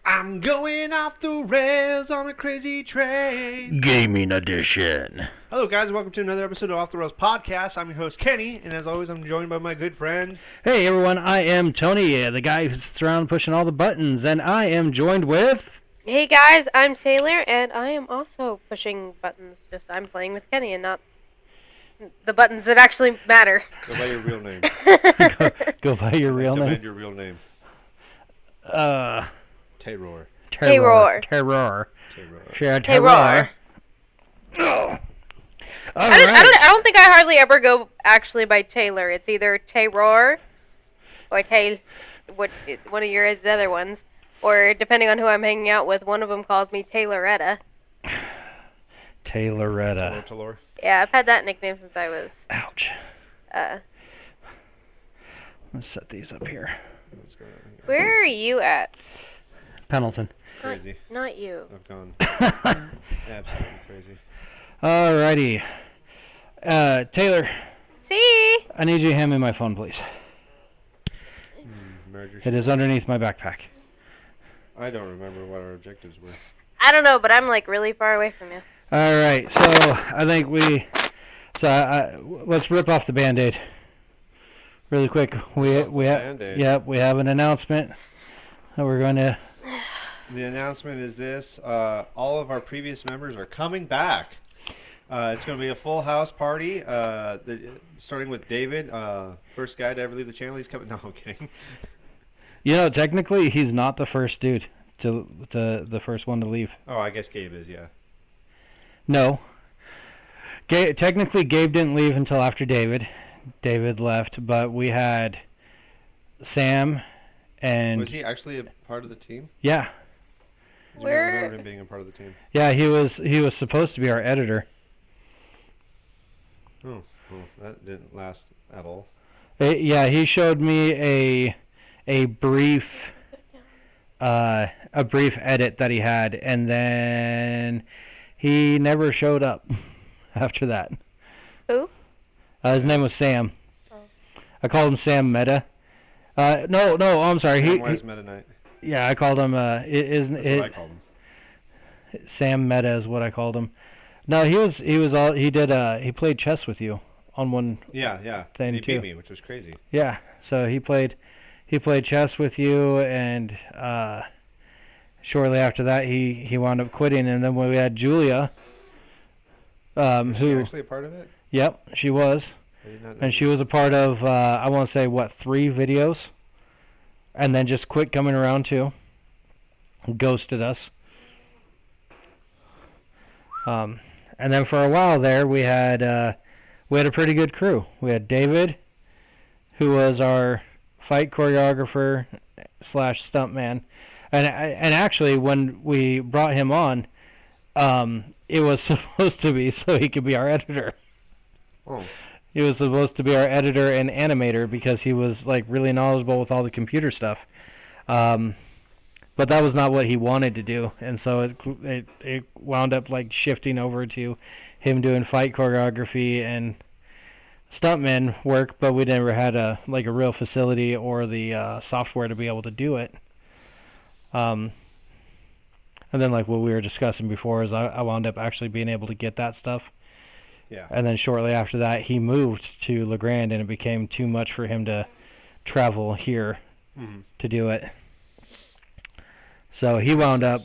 I'm going off the rails on a crazy train. Gaming edition. Hello, guys. Welcome to another episode of Off the Rails Podcast. I'm your host, Kenny, and as always, I'm joined by my good friend. Hey everyone, I am Tony, the guy who sits around pushing all the buttons, and I am joined with... Hey guys, I'm Taylor, and I am also pushing buttons. Just I'm playing with Kenny and not the buttons that actually matter. Go by your real name. Go by your real Demand name. your real name. Terror. Terror. Terror. Terror. Sure, Terror. Oh. All I right. don't think I hardly ever go actually by Taylor. It's either Terror or one of your other ones, or depending on who I'm hanging out with, one of them calls me Tayloretta. Tayloretta. Talor. Yeah, I've had that nickname since I was. Ouch. Let's set these up here. What's going on here? Where are you at? Pendleton. Crazy. Not you. I've gone absolutely crazy. Alrighty. Taylor, See? I need you to hand me my phone, please. Merger. It is underneath my backpack. I don't remember what our objectives were. I don't know, but I'm like really far away from you. All right, so I think let's rip off the Band-Aid really quick. We have Band-Aid. we have an announcement that we're going to. The announcement is this: all of our previous members are coming back. It's going to be a full house party. Starting with David, first guy to ever leave the channel. He's coming. No, I'm kidding. You know, technically, he's not the first dude to the first one to leave. Oh, I guess Gabe is. Yeah. No. Technically, Gabe didn't leave until after David. David left, but we had Sam and... Was he actually a part of the team? Yeah. I don't remember him being a part of the team. Yeah, he was supposed to be our editor. Oh, well, that didn't last at all. Yeah, he showed me a brief edit that he had, and then he never showed up after that. Who? His name was Sam. Oh. I called him Sam Meta. No, I'm sorry. Wise Meta Knight. Yeah, I called him. That's what I called him. Sam Meta is what I called him. No, he played chess with you on one. Yeah. Thing He too. beat me, which was crazy. Yeah, so he played chess with you, and shortly after that he wound up quitting, and then when we had Julia, Was she who, actually a part of it? yep, she was, I did not know and she that. was a part of I want to say 3 videos, and then just quit coming around too. Ghosted us. And then for a while there, we had a pretty good crew. We had David, who was our fight choreographer / stuntman, and actually when we brought him on, it was supposed to be so he could be our editor. Oh, He was supposed to be our editor and animator because he was like really knowledgeable with all the computer stuff. But that was not what he wanted to do, and so it wound up like shifting over to him doing fight choreography and stuntman work. But we never had a real facility or the software to be able to do it. And then like what we were discussing before is I wound up actually being able to get that stuff. yeah. And then shortly after that, he moved to LeGrand, and it became too much for him to travel here Mhm. to do it. So he wound up,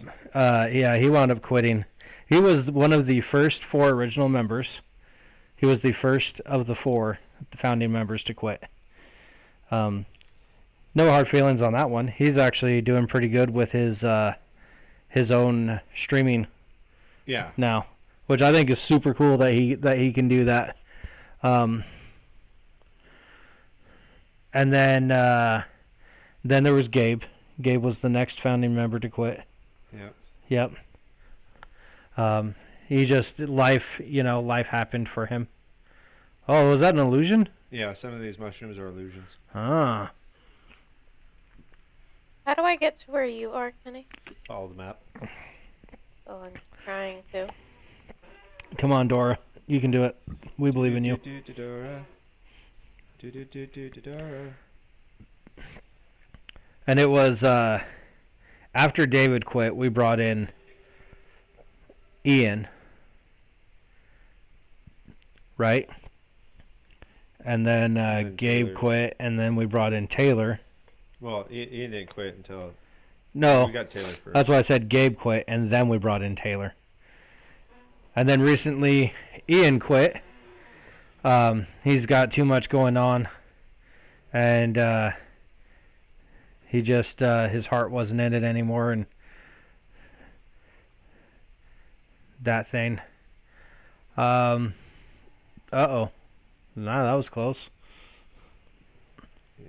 quitting. He was one of the first 4 original members. He was the first of the 4 founding members to quit. No hard feelings on that one. He's actually doing pretty good with his own streaming Yeah. now, which I think is super cool that he can do that. And then there was Gabe. Gabe was the next founding member to quit. Yep. Yep. He just life happened for him. Oh, was that an illusion? Yeah, some of these mushrooms are illusions. Ah. How do I get to where you are, Kenny? Follow the map. Oh, I'm trying to. Come on, Dora. You can do it. We believe in you. Dora. Dora. And it was after David quit, we brought in Ian, right? And then then Gabe Taylor. quit, and then we brought in Taylor. Well, Ian didn't quit until No, we got Taylor first. that's why I said Gabe quit, and then we brought in Taylor. And then recently, Ian quit. He's got too much going on, and he just his heart wasn't in it anymore, and that thing. No, that was close. Yeah.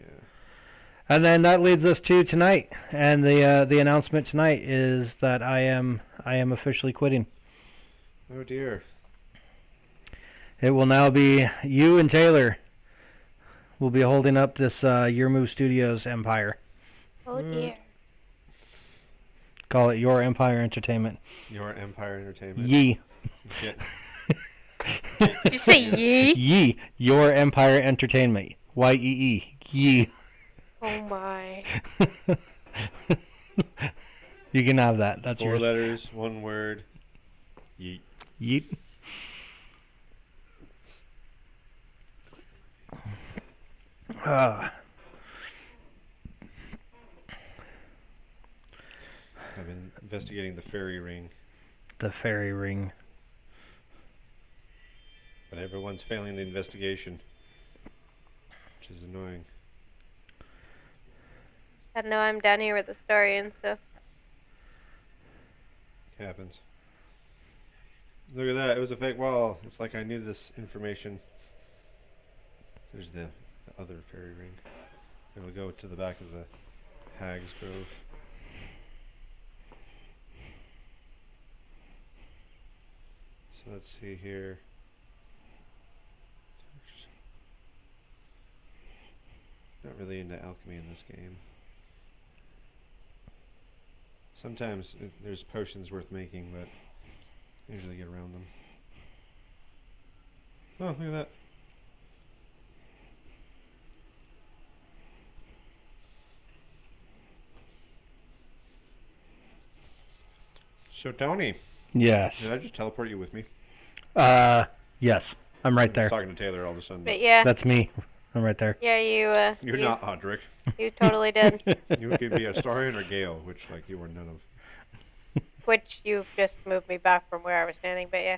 And then that leads us to tonight, and the announcement tonight is that I am officially quitting. Oh dear. It will now be you and Taylor will be holding up this Your Move Studios empire. Oh dear. Call it Your Empire Entertainment. Your Empire Entertainment. Ye. Get- Did you say yeet? Ye. Your Empire Entertainment. Y-E-E. Ye. Oh my. You can have that. That's 4 yours. letters, 1 word. Yeet. Yeet. I've been investigating the fairy ring, The fairy ring. but everyone's failing the investigation, which is annoying. I know I'm down here with the story and stuff. Happens. Look at that. It was a fake wall. It's like I knew this information. There's the other fairy ring. It will go to the back of the Hag's Grove. So let's see here. Not really into alchemy in this game. Sometimes there's potions worth making, but I usually get around them. Oh, look at that. So Tony, Yes. did I just teleport you with me? Yes. I'm right there. Talking to Taylor all of a sudden. But yeah, That's me. I'm right there. yeah, You're you, not Audric. You totally did. You could be a Starion or Gale, which like you were none of. Which you've just moved me back from where I was standing. But yeah,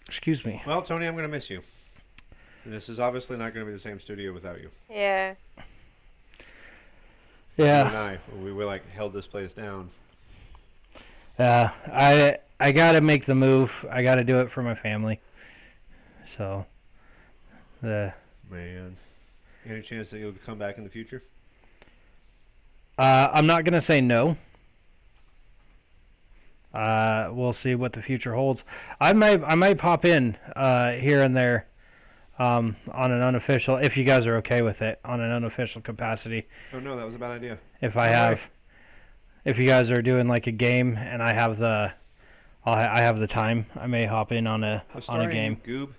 Excuse me. Well, Tony, I'm gonna miss you. And this is obviously not gonna be the same studio without you. yeah. You and Yeah. we like held this place down. I gotta make the move. I gotta do it for my family. So, Man, any chance that you'll come back in the future? I'm not gonna say no. We'll see what the future holds. I might pop in here and there on an unofficial, if you guys are okay with it, on an unofficial capacity. Oh no, that was a bad idea. If I have, if you guys are doing like a game and I have I have the time, I may hop in on a game. Goob.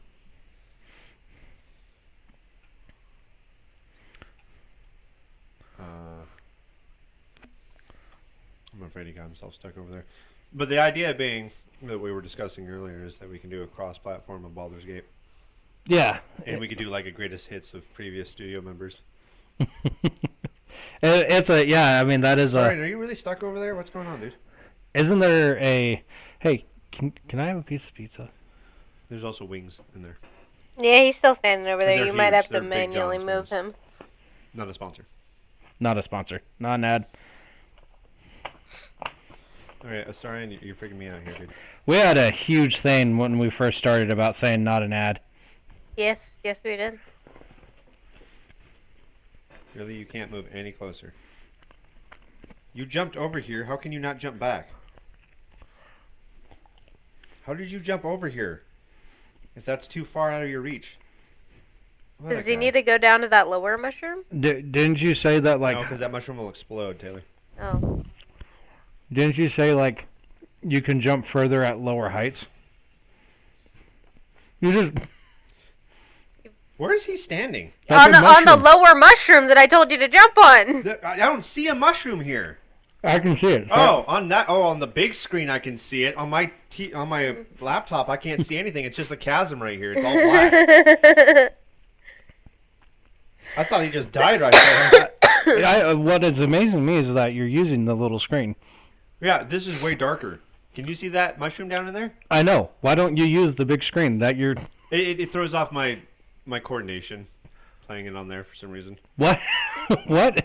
I'm afraid he got himself stuck over there. But the idea being that we were discussing earlier is that we can do a cross-platform of Baldur's Gate, Yeah. and we could do like a greatest hits of previous studio members. It's a yeah. I mean that is Sorry, are you really stuck over there? What's going on, dude? Isn't there a? Hey, can I have a piece of pizza? There's also wings in there. Yeah, he's still standing over there. They're You might huge. have They're to Big manually John's move wings. him. Not a sponsor. Not a sponsor. Not an ad. Alright, Astarion, you're freaking me out here, dude. We had a huge thing when we first started about saying not an ad. Yes, yes, we did. Really, you can't move any closer. You jumped over here. How can you not jump back? How did you jump over here? If that's too far out of your reach. What a Does he guy. need to go down to that lower mushroom? Didn't you say that like? No, because that mushroom will explode, Taylor. Oh. Didn't you say like you can jump further at lower heights? You just Where is he standing? That's a On the mushroom. lower mushroom that I told you to jump on. I don't see a mushroom here. I can see it. Oh, on that. Oh, on the big screen I can see it. On my on my laptop I can't see anything. It's just a chasm right here. It's all black. I thought he just died right there. What is amazing to me is that you're using the little screen. Yeah, this is way darker. Can you see that mushroom down in there? I know. Why don't you use the big screen? That you're It throws off my coordination, playing it on there for some reason. what? What?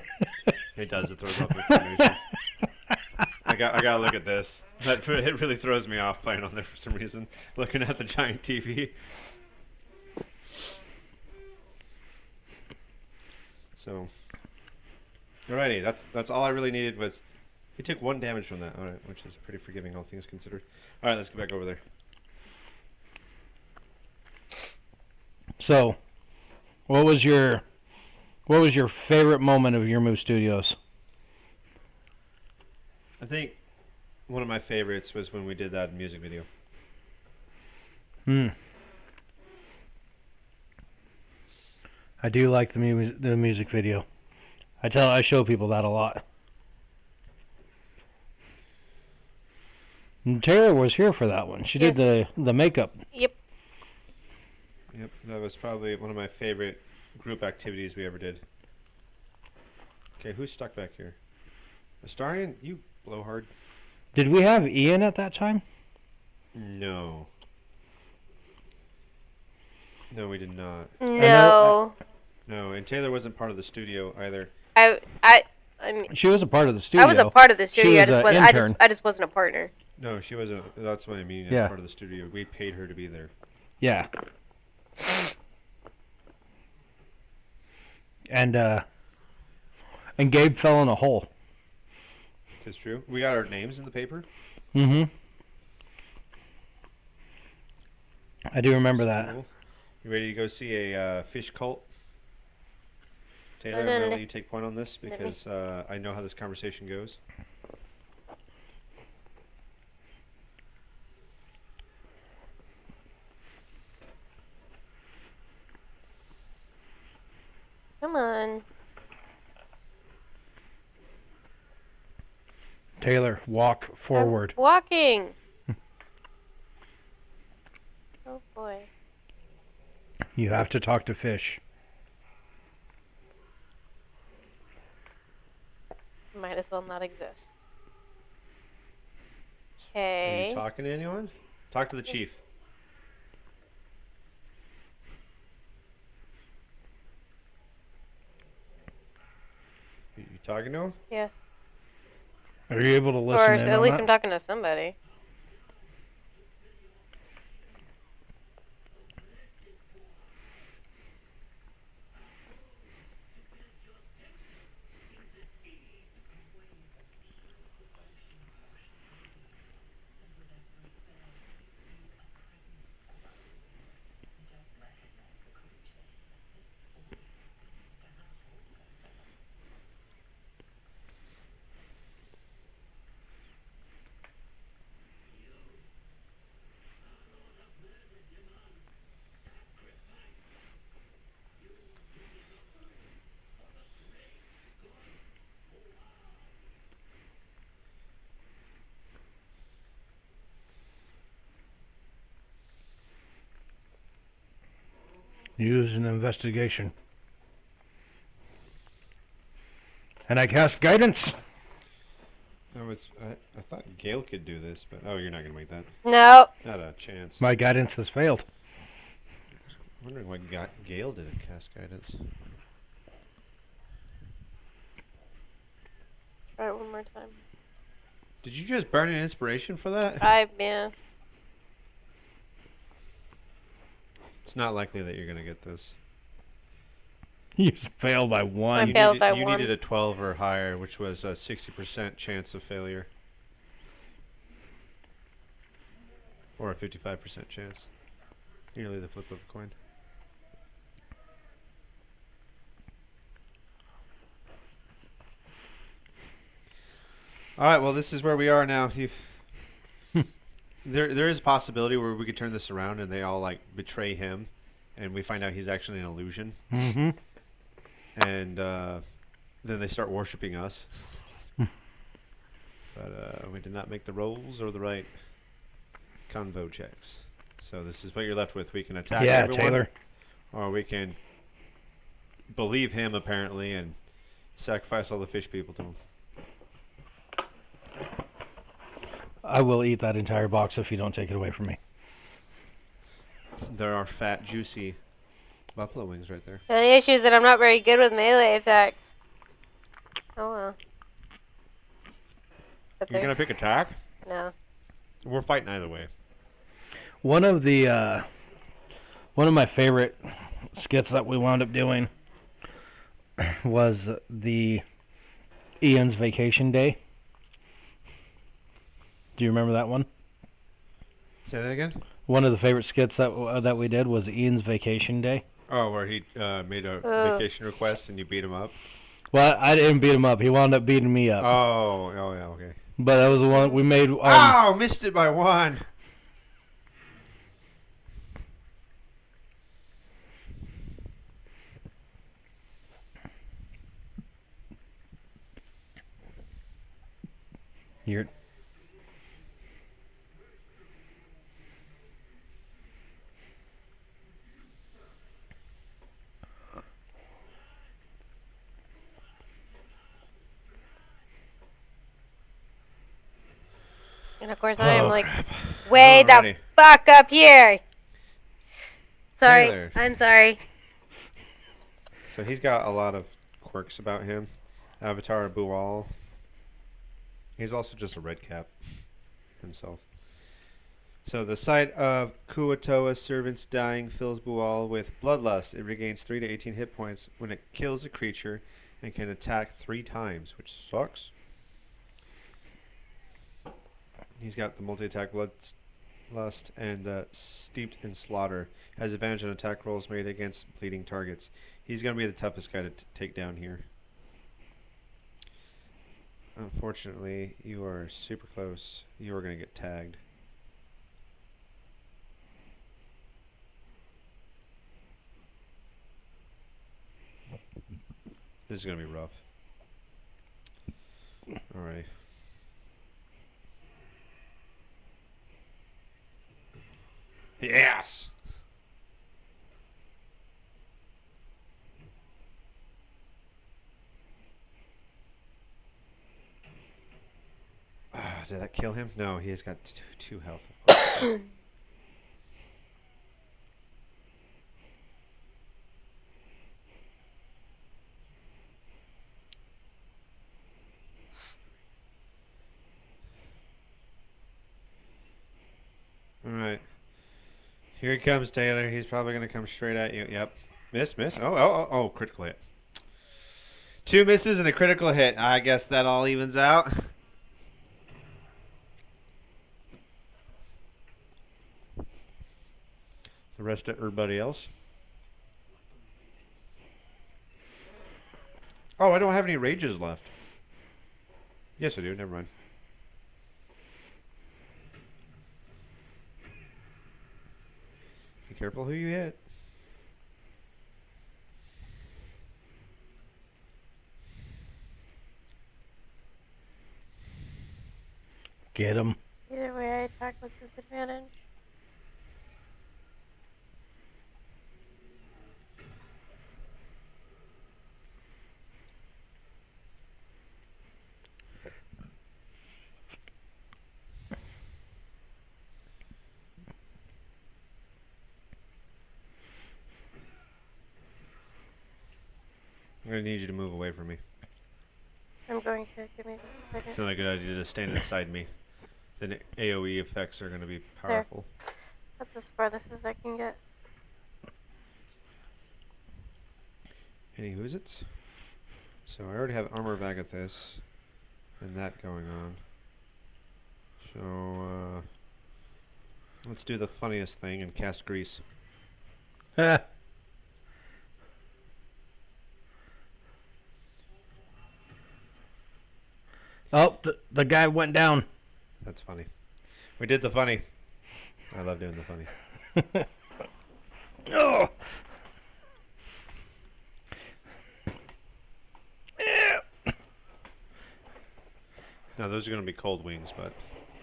It does. It throws off my coordination. I gotta look at this. It really throws me off playing on there for some reason. Looking at the giant TV. So, alrighty, that's all I really needed was. He took 1 damage from that. Alright, which is pretty forgiving, all things considered. Alright, let's get back over there. So, what was your favorite moment of your Move Studios? I think one of my favorites was when we did that music video. I do like the music video. I show people that a lot. And Taylor was here for that one. She did the makeup. Yep. Yep, that was probably one of my favorite group activities we ever did. Okay, who's stuck back here? Astarian, you blowhard. Did we have Ian at that time? No. No, we did not. No. No, and Taylor wasn't part of the studio either. I mean, She was a part of the studio. I was a part of the studio. was an I intern. just wasn't a partner. No, she wasn't. That's what I mean. As Yeah. part of the studio, we paid her to be there. Yeah. And Gabe fell in a hole. That's true. We got our names in the paper. Mm-hmm. I do remember that. Cool. You ready to go see a fish cult? Taylor, I'm No, no, gonna no. let you take point on this because I know how this conversation goes. Come on. Taylor, walk forward. I'm walking. Oh boy. You have to talk to fish. Might as well not exist. Are Okay. you talking to anyone? Talk to the chief. You talking to him? Yes. Are you able to listen Or in at on least that? I'm talking to somebody. Use an investigation. And I cast guidance. I thought Gale could do this, but oh, you're not gonna make that. No. Not a chance. My guidance has failed. I'm wondering why Gale didn't cast guidance. Try it one more time. Did you just burn an inspiration for that? Yeah. It's not likely that you're gonna get this. You failed by one. I failed by you one. needed a 12 or higher, which was a 60% chance of failure. Or a 55% chance. Nearly the flip of a coin. Alright, well this is where we are now. There is a possibility where we could turn this around and they all like betray him and we find out he's actually an illusion, Mm-hmm. and then they start worshiping us. But we did not make the rolls or the right convo checks. So this is what you're left with. We can attack Yeah, everyone, Taylor. or we can believe him apparently and sacrifice all the fish people to him. I will eat that entire box if you don't take it away from me. There are fat, juicy buffalo wings right there. The only issue is that I'm not very good with melee attacks. Oh well. But You're they're- gonna pick attack? No. We're fighting either way. One of my favorite skits that we wound up doing was the Ian's Vacation Day. Do you remember that one? Say that again? One of the favorite skits that we did was Ian's Vacation Day. Oh, where he made a Oh. vacation request and you beat him up? Well, I didn't beat him up. He wound up beating me up. Oh, yeah, okay. But that was the one we made. Ow! Missed it by one! You're, And of course I am Oh, like way the Alrighty. fuck up here. Sorry. Taylor. I'm sorry. So he's got a lot of quirks about him. Avatar Bual. He's also just a red cap himself. So the sight of Kuatoa's servants dying fills Bual with bloodlust. It regains 3 to 18 hit points when it kills a creature and can attack 3 times, which sucks. He's got the multi-attack bloodlust and steeped in slaughter. Has advantage on attack rolls made against bleeding targets. He's going to be the toughest guy to take down here. Unfortunately, you are super close. You are going to get tagged. This is going to be rough. Alright. Yes! Did that kill him? No, he has got 2 health. Alright. Here he comes, Taylor. He's probably going to come straight at you. Yep. Miss. Oh, critical hit. 2 misses and a critical hit. I guess that all evens out. The rest of everybody else. Oh, I don't have any rages left. Yes, I do. Never mind. Be careful who you hit. get him. Either way, I attack with disadvantage. I'm going to need you to move away from me. I'm going to. Give me just a second. It's not a good idea to stand inside me. Then AoE effects are going to be powerful. That's as farthest as I can get. Any who's it? So I already have Armor of Agathis and that going on. So let's do the funniest thing and cast Grease. Oh, the guy went down. That's funny. We did the funny. I love doing the funny. Oh, No, those are going to be cold wings, but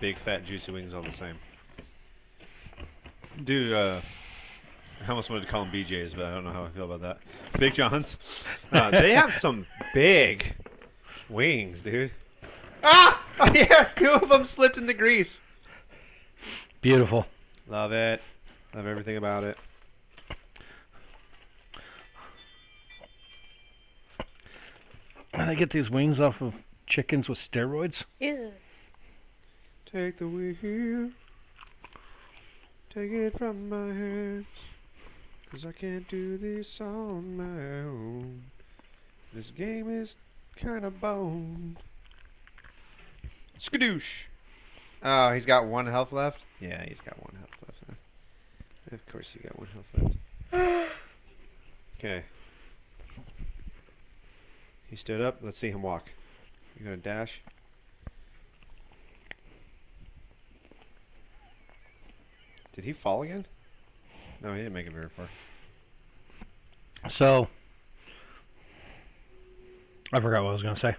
big, fat, juicy wings all the same. Dude, I almost wanted to call them BJ's, but I don't know how I feel about that. Big John's. They have some big wings, dude. Ah! Oh, yes, 2 of them slipped in the grease. Beautiful. Love it. Love everything about it. And I get these wings off of chickens with steroids. Jesus. Take the wheel. Take it from my hands. 'Cause I can't do this on my own. This game is kind of boned. Skadoosh. Oh, he's got 1 health left? Yeah, he's got 1 health left. Huh? Of course he got 1 health left. Okay. He stood up. Let's see him walk. You gonna dash? Did he fall again? No, he didn't make it very far. So, I forgot what I was going to say.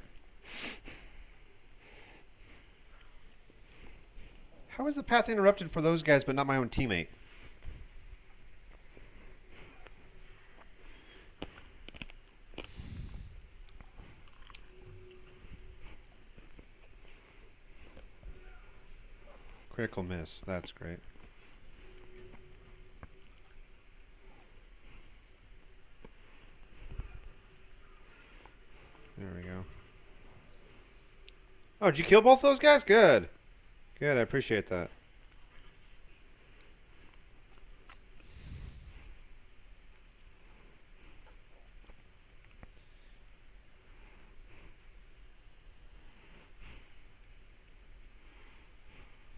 How is the path interrupted for those guys but not my own teammate? Critical miss. That's great. There we go. Oh, did you kill both those guys? Good. Good, I appreciate that.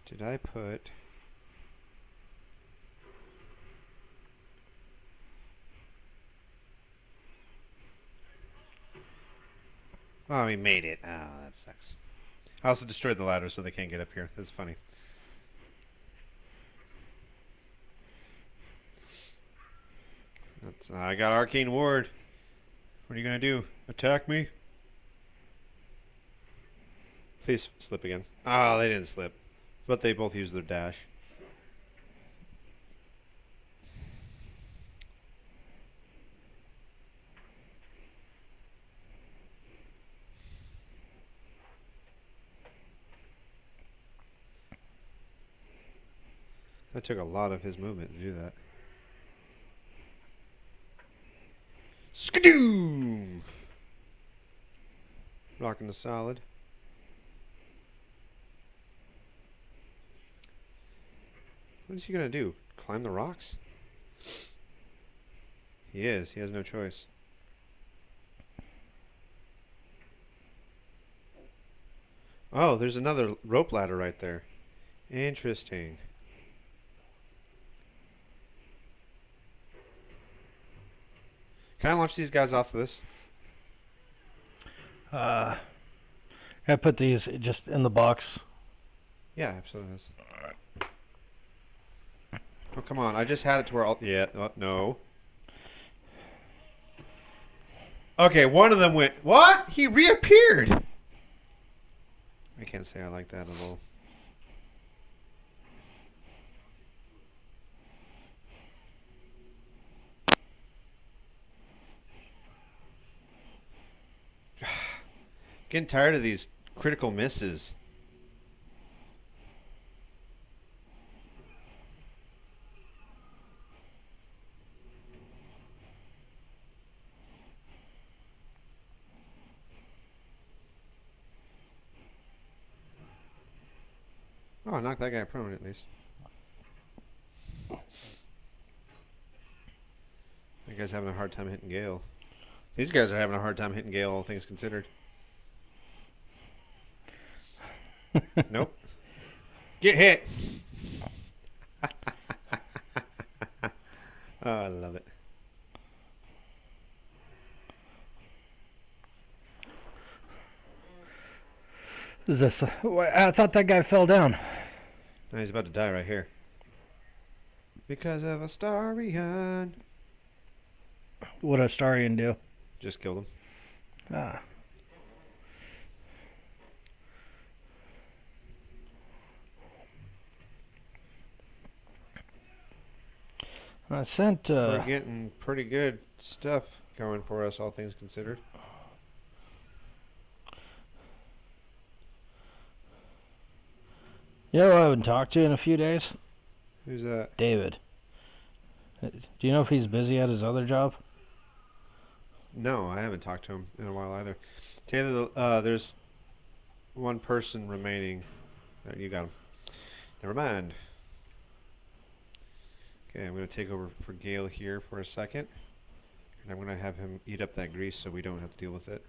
Did I put... Oh, he made it. Oh, that sucks. I also destroyed the ladder so they can't get up here. That's funny. I got Arcane Ward. What are you going to do? Attack me? Please slip again. Oh, they didn't slip. But they both used their dash. That took a lot of his movement to do that. Skadoom! Rocking the solid. What is he gonna do? Climb the rocks? He is. He has no choice. Oh, there's another rope ladder right there. Interesting. Can I launch these guys off of this? I put these just in the box. Yeah, absolutely. Oh, come on. I just had it to where I'll... Yeah, no. Okay, one of them went... What? He reappeared! I can't say I like that at all. Getting tired of these critical misses. Oh, I knocked that guy prone at least. That guy's having a hard time hitting Gale. These guys are having a hard time hitting Gale, all things considered. Nope. Get hit! Oh, I love it. Is this? I thought that guy fell down. Now he's about to die right here. Because of Astarion. What does Astarion do? Just killed him. Ah. I sent. We're getting pretty good stuff going for us, all things considered. You know who I haven't talked to in a few days? Who's that? David. Do you know if he's busy at his other job? No, I haven't talked to him in a while either. Taylor, there's one person remaining. You got him. Never mind. Okay, I'm going to take over for Gale here for a second. And I'm going to have him eat up that grease so we don't have to deal with it.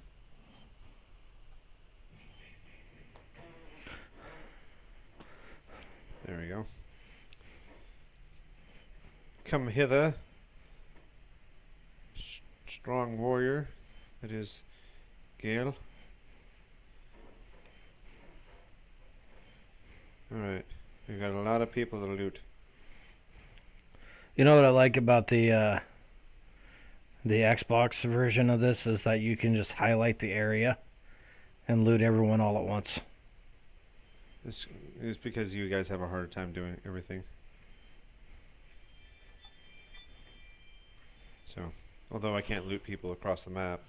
There we go. Come hither, strong warrior. That is Gale. Alright, we've got a lot of people to loot. You know what I like about the Xbox version of this is that you can just highlight the area and loot everyone all at once. It's because you guys have a harder time doing everything. So, although I can't loot people across the map.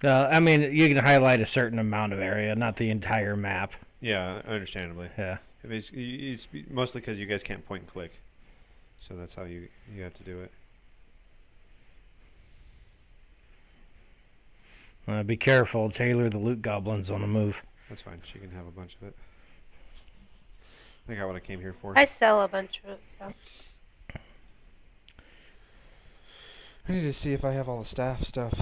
I mean, you can highlight a certain amount of area, not the entire map. Yeah, understandably. Yeah. It's mostly because you guys can't point and click. So that's how you have to do it. Be careful, Taylor the loot goblin's on the move. That's fine. She can have a bunch of it. I got what I came here for. I sell a bunch of it, so. I need to see if I have all the staff stuff.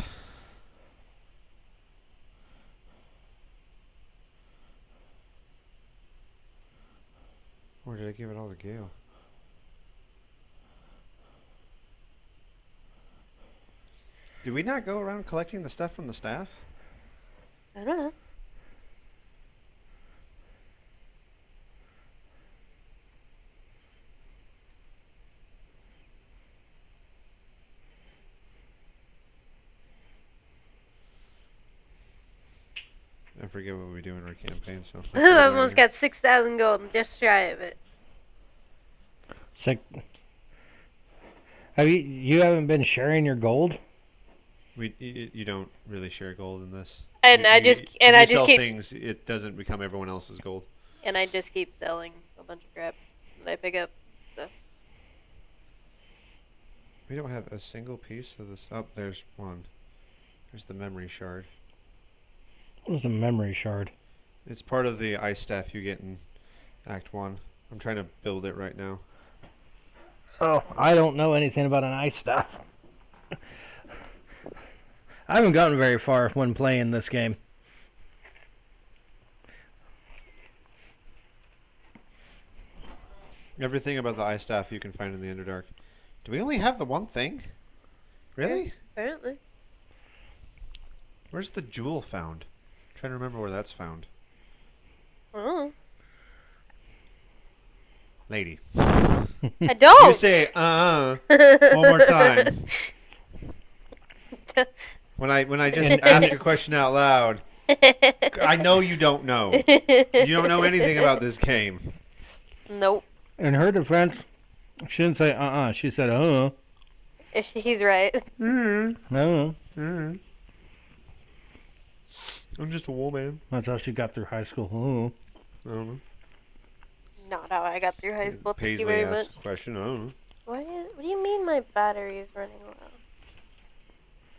Or did I give it all to Gale? Did we not go around collecting the stuff from the staff? I don't know. I forget what we do in our campaign, so. I've almost got 6,000 gold and just shy of it. Sick. Have you haven't been sharing your gold? You don't really share gold in this. And I just sell keep things. It doesn't become everyone else's gold. and I just keep selling a bunch of crap that I pick up. So We don't have a single piece of this. Oh, there's one. There's the memory shard. What is a memory shard? It's part of the ice staff you get in Act 1. I'm trying to build it right now. Oh, I don't know anything about an ice staff. I haven't gotten very far when playing this game. Everything about the ice staff you can find in the Underdark. Do we only have the one thing? Really? apparently, Where's the jewel found? I'm trying to remember where that's found. oh, Lady. I don't. You say one more time. When I just ask a question out loud, I know you don't know. You don't know anything about this game. Nope. In her defense, she didn't say she said He's right. no. I'm just a woman. That's how she got through high school. I don't know. Not how I got through high school. Thank you Paisley very asked much. the question. I don't know. What do you mean my battery is running low?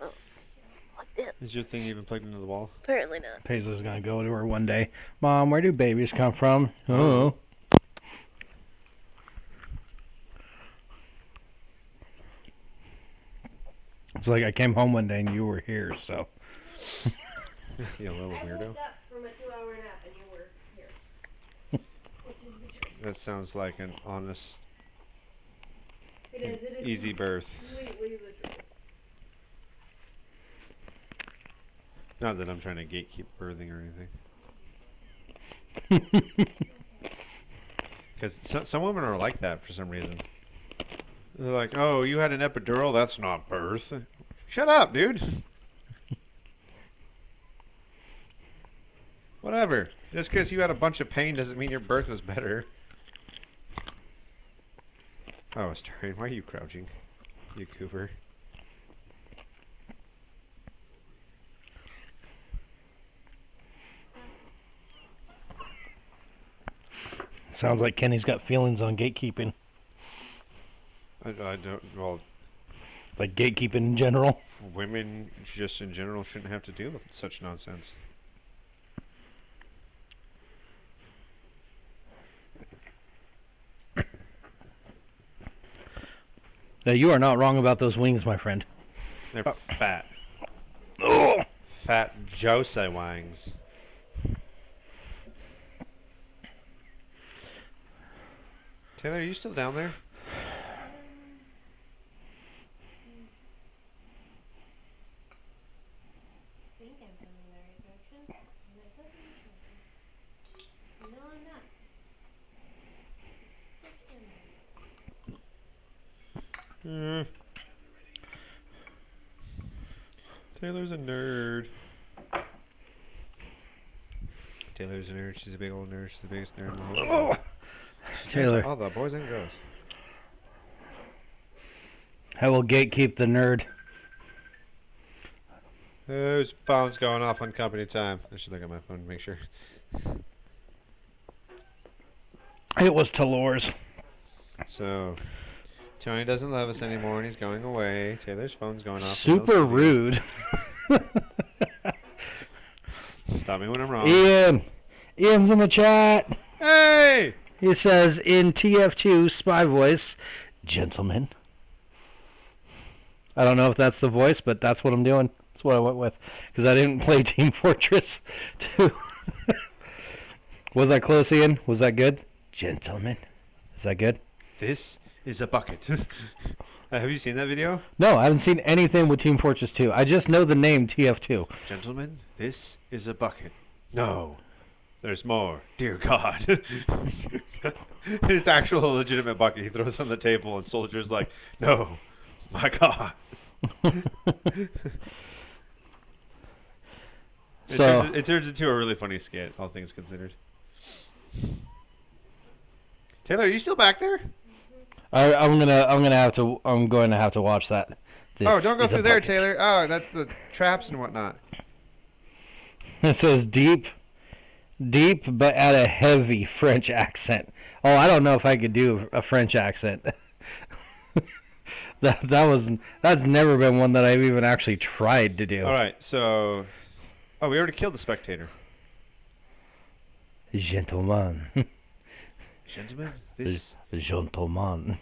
Oh, it's 'cause you're plugged in. Is your thing even plugged into the wall? Apparently not. Paisley's gonna go to her one day. Mom, where do babies come from? Oh. It's like I came home one day and you were here, so. You little weirdo. From a 2-hour nap and you were here. That sounds like an honest, easy birth. Not that I'm trying to gatekeep birthing or anything. Because some women are like that for some reason. They're like, oh, you had an epidural? That's not birth. Shut up, dude. Whatever. Just because you had a bunch of pain doesn't mean your birth was better. Oh, Starry, why are you crouching? You Cooper. Sounds like Kenny's got feelings on gatekeeping. I don't. Well, Like gatekeeping in general. women just in general shouldn't have to deal with such nonsense. Now, you are not wrong about those wings, my friend. They're fat. Oh! Fat Jose wangs. Taylor, are you still down there? Hmm. Taylor's a nerd. Taylor's a nerd. She's a big old nerd. She's the biggest nerd in the whole world. Taylor, All the boys and girls. I will gatekeep the nerd. Whose phone's going off on company time? I should look at my phone to make sure. It was Talor's. So, Tony doesn't love us anymore and he's going away. Taylor's phone's going off. Super rude. Stop me when I'm wrong. Ian's in the chat. Hey! He says in TF2 spy voice, gentlemen. I don't know if that's the voice, but that's what I'm doing. That's what I went with. Because I didn't play Team Fortress 2. Was I close, Ian? Was that good? Gentlemen. Is that good? This is a bucket. Have you seen that video? No, I haven't seen anything with Team Fortress 2. I just know the name TF2. Gentlemen, this is a bucket. No. There's more. Dear God. It's actual legitimate bucket. He throws on the table and Soldier's like, no. My God. It turns into a really funny skit, all things considered. Taylor, are you still back there? I'm going to have to watch that. Oh, don't go is a through there, bucket. Taylor. Oh, that's the traps and whatnot. It says deep, but at a heavy French accent. Oh, I don't know if I could do a French accent. That's never been one that I've even actually tried to do. All right, so, we already killed the spectator. Gentleman. Gentlemen, this Gentleman.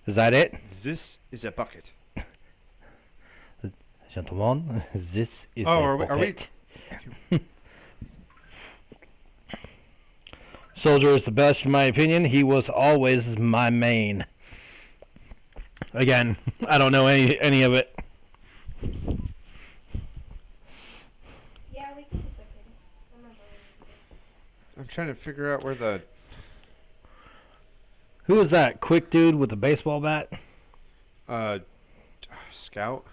Is that it? is a bucket. Gentleman, this is Oh, a are we- bucket. Soldier is the best in my opinion. He was always my main. Again, I don't know any of it. Yeah, we can put I'm trying to figure out where the Who was that quick dude with the baseball bat? scout.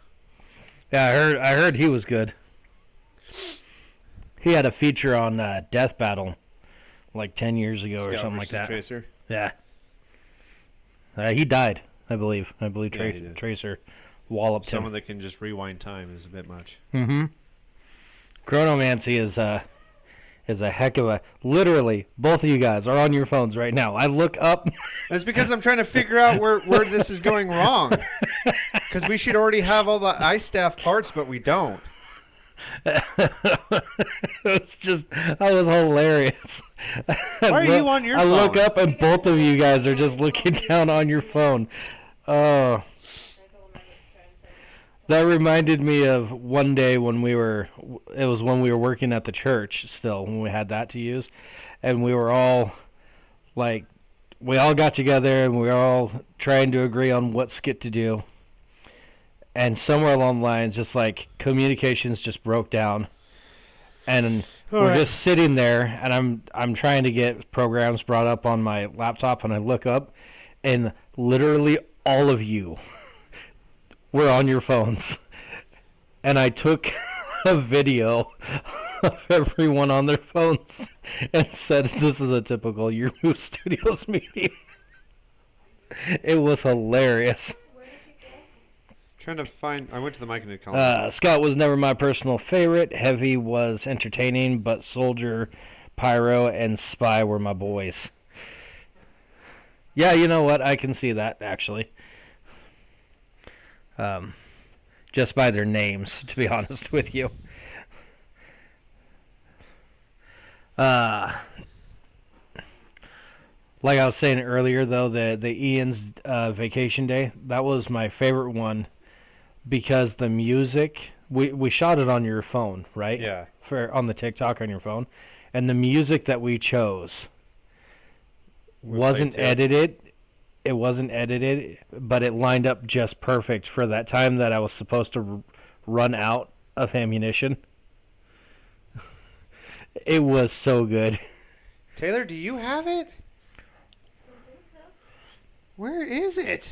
Yeah, I heard he was good. He had a feature on Death Battle like 10 years ago or Scout something like versus that. Tracer. Yeah. He died, I believe. Yeah, he did. Tracer walloped Someone him. that can just rewind time is a bit much. Mm-hmm. Chronomancy is a heck of a... Literally, both of you guys are on your phones right now. I look up... That's because I'm trying to figure out where this is going wrong. Because we should already have all the ice staff parts, but we don't. That was hilarious. Why are you on your I look phone? up and both of you guys are just looking down on your phone. Oh. That reminded me of one day when it was when we were working at the church still, when we had that to use. And we were all, we all got together and we were all trying to agree on what skit to do. And somewhere along the lines, just communications just broke down. And we're just sitting there, and I'm trying to get programs brought up on my laptop, and I look up, and literally all of you were on your phones. And I took a video of everyone on their phones and said, "This is a typical Your Move Studios meeting." It was hilarious. Trying to find. I went to the mic and it called. Scott was never my personal favorite. Heavy was entertaining, but Soldier, Pyro, and Spy were my boys. Yeah, you know what? I can see that, actually. Just by their names, to be honest with you. Like I was saying earlier, though, the Ian's Vacation Day, that was my favorite one because the music, we shot it on your phone, right? Yeah. On the TikTok on your phone. And the music that we chose wasn't edited. It wasn't edited, but it lined up just perfect for that time that I was supposed to run out of ammunition. It was so good. Taylor, do you have it? Where is it?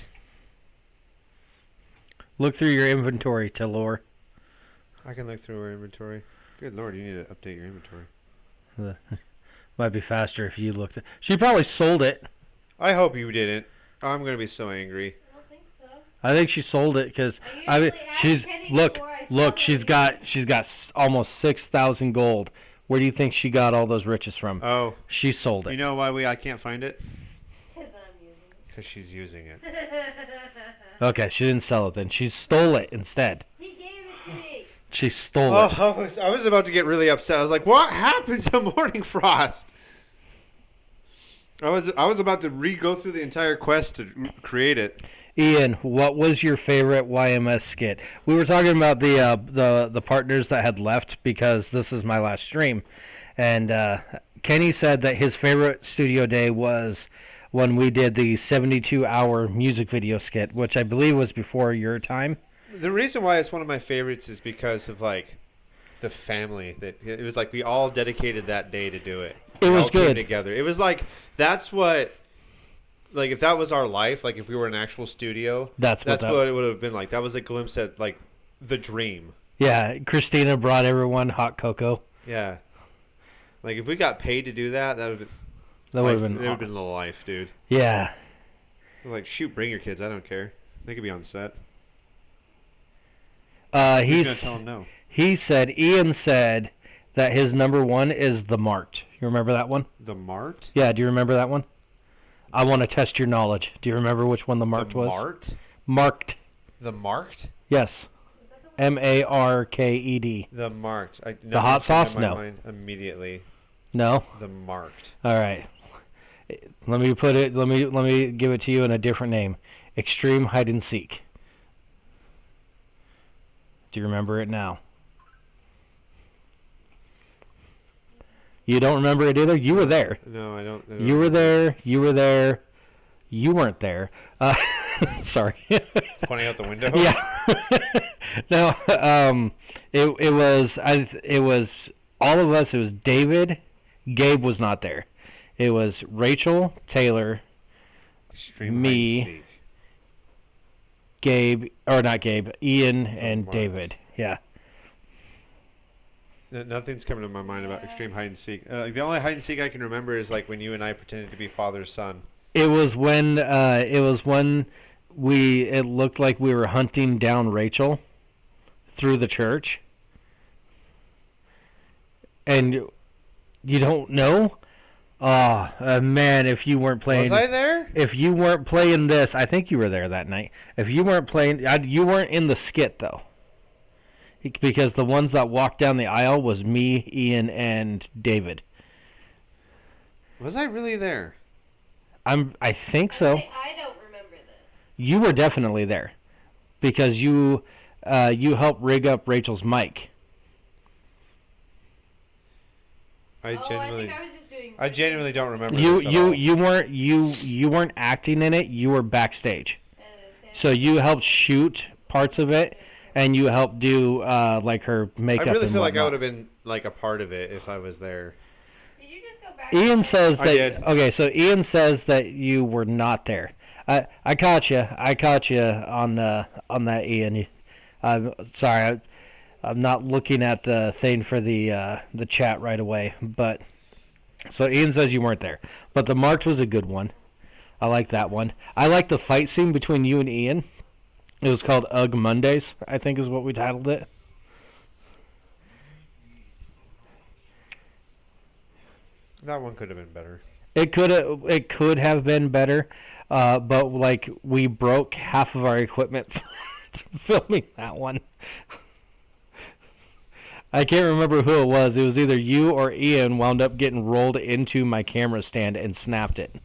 Look through your inventory, Taylor. I can look through our inventory. Good lord, you need to update your inventory. Might be faster if you looked. She probably sold it. I hope you didn't. I'm gonna be so angry. I don't think so. I think she sold it because she's look. She's got almost 6,000 gold. Where do you think she got all those riches from? Oh, She sold you it. know why I can't find it? Because I'm using Because she's using it. it. Okay, she didn't sell it then. She stole it instead. He gave it to me. She stole Oh, it. I was about to get really upset. I was like, "What happened to Morning Frost?" I was about to go through the entire quest to create it. Ian, what was your favorite YMS skit? We were talking about the partners that had left because this is my last stream, and Kenny said that his favorite studio day was when we did the 72-hour music video skit, which I believe was before your time. The reason why it's one of my favorites is because of like the family that it was like we all dedicated that day to do it. It We was all came good. together. It was like that's what like if that was our life, like if we were an actual studio, That's what what it would have been like. That was a glimpse at like the dream. Yeah, Christina brought everyone hot cocoa. Yeah. Like if we got paid to do that, that would have That would have been. it would have been the life, dude. Yeah. Like shoot, bring your kids. I don't care. They could be on set. Who's gonna tell them no? Ian said that his number one is the Marked. You remember that one? The Mart? Yeah, do you remember that one? I want to test your knowledge. Do you remember which one the Marked was? Mart? Marked. The Marked? Yes. Marked. The Marked. The hot sauce? In my No. mind immediately. No? The Marked. All right. Let me give it to you in a different name. Extreme Hide and Seek. Do you remember it now? You don't remember it either? You were there. No, I don't. You were there. You were there. You weren't there. Sorry. Pointing out the window. Yeah. No. It was all of us. It was David. Gabe was not there. It was Rachel, Taylor, Extreme me, hide and seek. Gabe, or not Gabe, Ian, and Mark. David. Yeah. Nothing's coming to my mind about extreme hide and seek. The only hide and seek I can remember is like when you and I pretended to be father son. It was when it looked like we were hunting down Rachel through the church. And you don't know? Oh, man, if you weren't playing... Was I there? If you weren't playing this, I think you were there that night. If you weren't playing... you weren't in the skit, though. Because the ones that walked down the aisle was me, Ian, and David. Was I really there? I think so. I don't remember this. You were definitely there. Because you helped rig up Rachel's mic. I I genuinely, think I was just doing. I genuinely don't remember. You this at all. you weren't acting in it. You were backstage. So you helped shoot parts of it, and you helped do like her makeup. I really and feel like I whatnot. would have been like a part of it if I was there. Did you just go back? Ian says I that. did. Okay, so Ian says that you were not there. I caught you. I caught you on that, Ian. I'm sorry. I'm not looking at the thing for the chat right away, but so Ian says you weren't there. But the Marked was a good one. I like that one. I like the fight scene between you and Ian. It was called Ugg Mondays, I think is what we titled it. That one could have been better. It could have been better, but like we broke half of our equipment filming that one. I can't remember who it was. It was either you or Ian wound up getting rolled into my camera stand and snapped it.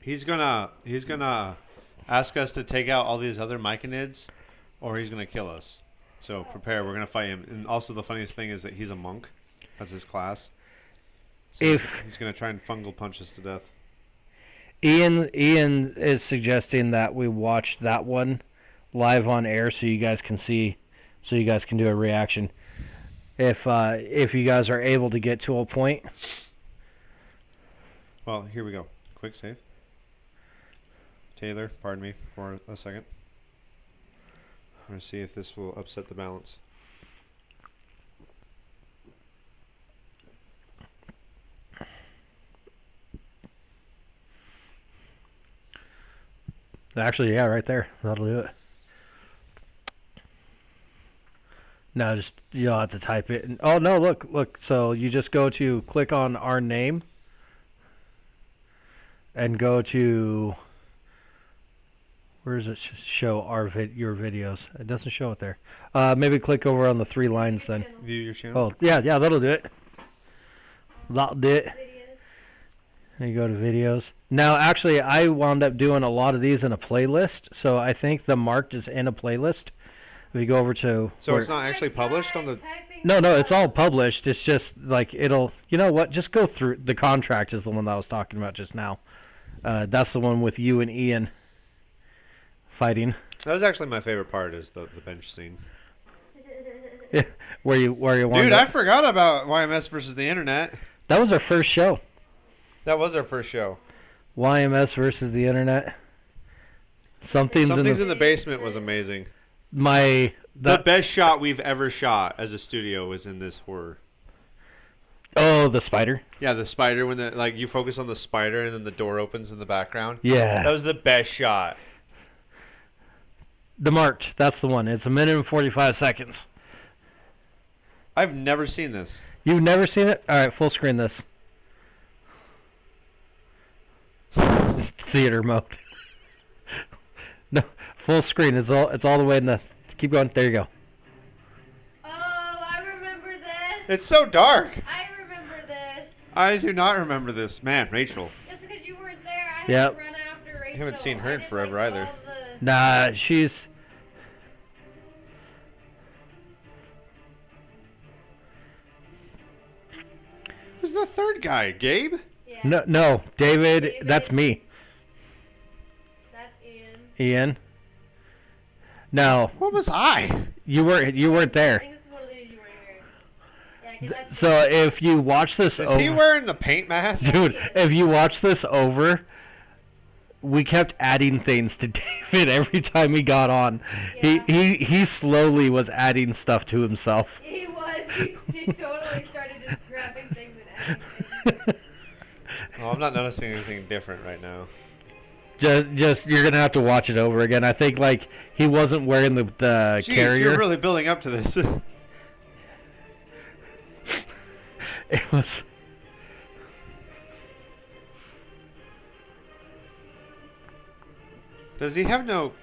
He's gonna ask us to take out all these other myconids, or he's gonna kill us. So prepare. We're gonna fight him. And also the funniest thing is that he's a monk. That's his class. So he's gonna try and fungal punch us to death. Ian is suggesting that we watch that one live on air so you guys can see, so you guys can do a reaction. If you guys are able to get to a point. Well, here we go. Quick save. Taylor, pardon me for a second. I'm going to see if this will upset the balance. Actually, yeah, right there. That'll do it. No, just you'll have to type it. Oh no, look. So you just go to click on our name and go to. Where does it show your videos? It doesn't show it there. Maybe click over on the three lines then. View your channel. Oh yeah, that'll do it. That'll do it. And you go to videos. Now, actually, I wound up doing a lot of these in a playlist, so I think the marked is in a playlist. If you go over to... So it's not actually published on the... No, it's all published. It's just, like, it'll... You know what? Just go through... The contract is the one that I was talking about just now. That's the one with you and Ian fighting. That was actually my favorite part, is the bench scene. where you wound Dude, up... I forgot about YMS versus the Internet. That was our first show. That was our first show. YMS versus the Internet. Something's in the basement was amazing. The best shot we've ever shot as a studio was in this horror. Oh, the spider? Yeah, the spider, when you focus on the spider and then the door opens in the background. Yeah. That was the best shot. The marked, that's the one. It's a minute and 45 seconds. I've never seen this. You've never seen it? All right, full screen this. It's theater mode. No, full screen. It's all the way in the... Keep going. There you go. Oh, I remember this. It's so dark. I remember this. I do not remember this. Man, Rachel. Just because you weren't there, I Yep. had to run after Rachel. Haven't seen her in I did, forever like, either. all the- Nah, she's... Who's the third guy? Gabe? Yeah. No, David, David. that's me. That's Ian. Ian. No, What was I? you weren't I there. think this is one of the days you weren't here. Yeah, 'cause that's So if you watch this Is over... he wearing the paint mask? Dude, if you watch this over, we kept adding things to David every time he got on. Yeah. He slowly was adding stuff to himself. He was. He totally started just grabbing things and adding things. Oh, I'm not noticing anything different right now. Just you're gonna have to watch it over again. I think like he wasn't wearing the Jeez, carrier. you're really building up to this. It was. Does he have no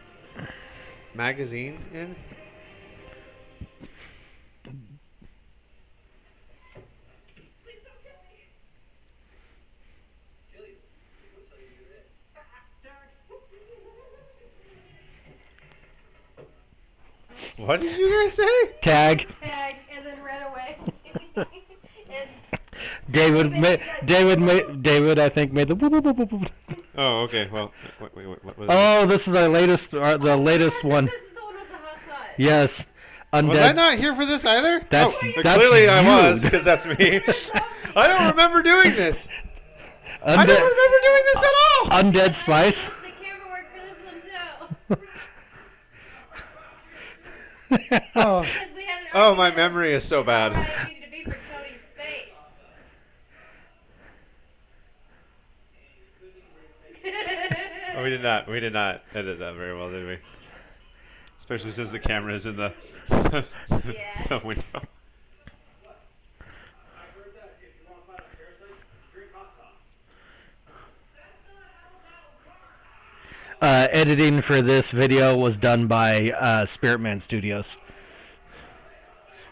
magazine in? What did you guys say? Tag. Tag and then ran away. and David I think made the. Whoop, whoop, whoop, whoop, whoop. Oh, okay. Well, wait. What was Oh, this is our latest, the latest one. This is the one with the hot sauce. Yes, Undead. Was I not here for this either? That's- but that's clearly I you. was, because that's me. I don't remember doing this. I don't Undead, remember doing this at all. Undead Spice. The camera work for this one too. Oh, Because we had an oh, my argument memory is so over bad. how it needed to be for Tony's face. We did not. We did not edit that very well, did we? Especially since the camera is in the, Yeah. the window. Editing for this video was done by Spiritman Studios.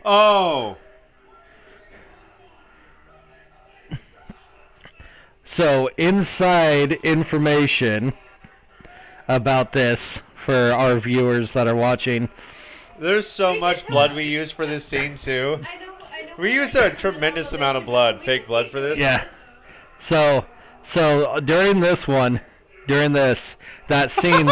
Oh. So inside information about this for our viewers that are watching. There's so much blood we use for this scene too. I know. We used a tremendous amount of blood, fake blood for this. Yeah. So during this, that scene.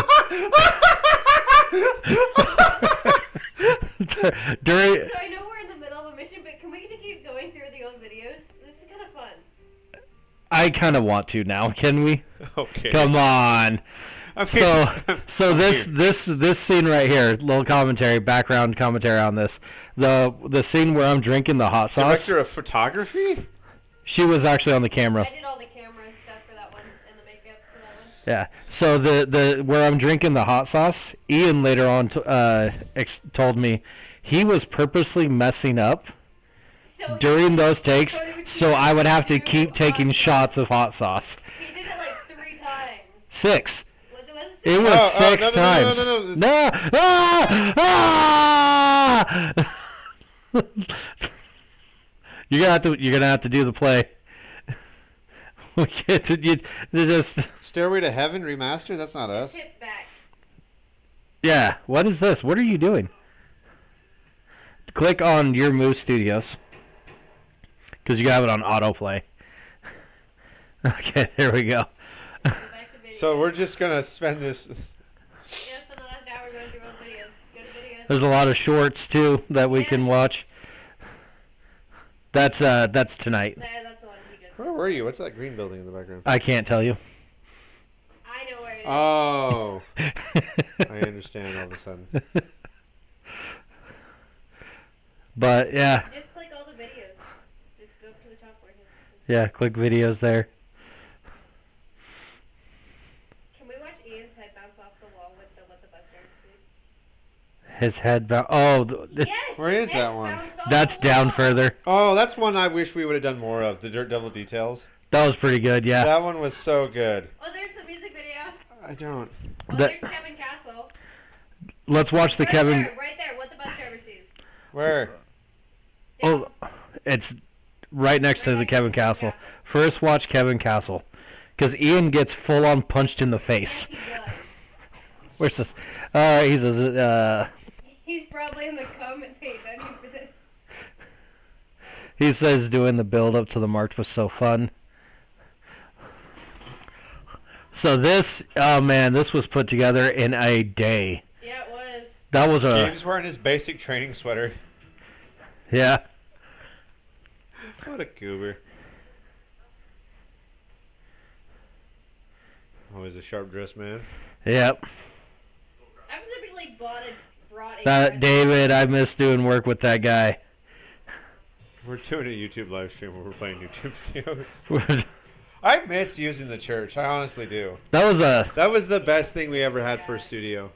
during. So I know we're in the middle of a mission, but can we keep going through the old videos? This is kind of fun. I kind of want to now. Can we? Okay. Come on. I'm So I'm this here. this scene right here, little commentary, background commentary on this. The scene where I'm drinking the hot sauce. Director of photography? She was actually on the camera. I did all the camera stuff for that one and the makeup for that one. Yeah. So the where I'm drinking the hot sauce, Ian later on told me he was purposely messing up So during those takes, so I would have to keep taking shots of hot sauce. He did it like 3 times. 6. Was it It was Oh, 6 no, times. no. Ah! You're gonna have to do the play. We can't. You just. Stairway to Heaven remastered? That's not us. Tip back. Yeah. What is this? What are you doing? Click on your Move Studios. Because you have it on autoplay. Okay, there we go. Back to video. So we're just gonna spend this. Yes, on the last hour we're going through old videos. Go to videos. There's a lot of shorts too that we can watch. That's tonight. There, that's the one he just. Where were you? What's that green building in the background? I can't tell you. I know where it is. Oh, I understand all of a sudden. But yeah, Just click all the videos. Just go up to the top where it is. yeah. Click videos there. Can we watch Ian's head bounce off the wall with the what the bus driver sees? His head bound. Oh, Yes. Where is his head that one? bounced off that's the down wall. further. Oh, that's one I wish we would have done more of. The Dirt Devil Details. That was pretty good. Yeah. That one was so good. Oh, there's the music video. I don't. Oh, That- there's Kevin Castle. Let's watch the Right Kevin. there, right there. What the bus driver sees. Where? Oh, it's right next to the Kevin Castle. First, watch Kevin Castle, because Ian gets full on punched in the face. Yes, he does. Where's this? He says. He's probably in the comments hating on you for this. He says doing the build up to the march was so fun. So this, oh man, this was put together in a day. Yeah, it was. That was a, James wearing his basic training sweater. yeah. What a goober. Always a sharp dressed man. Yep. I specifically brought a That David, I miss doing work with that guy. We're doing a YouTube live stream where we're playing YouTube videos. that I miss using the church. I honestly do. was a, That was the best thing we ever had for a studio.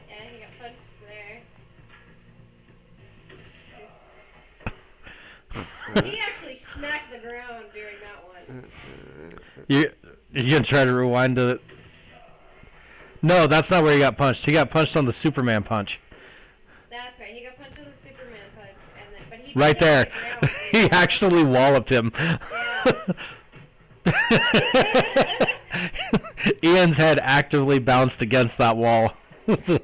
Yeah, he got punched there. He actually smacked the ground during that one. you gonna try to rewind to the, no, that's not where he got punched. He got punched on the Superman punch. That's right. He got punched with a Superman punch, and then but he Right fell there. to the ground. He actually walloped him. Yeah. Ian's head actively bounced against that wall. I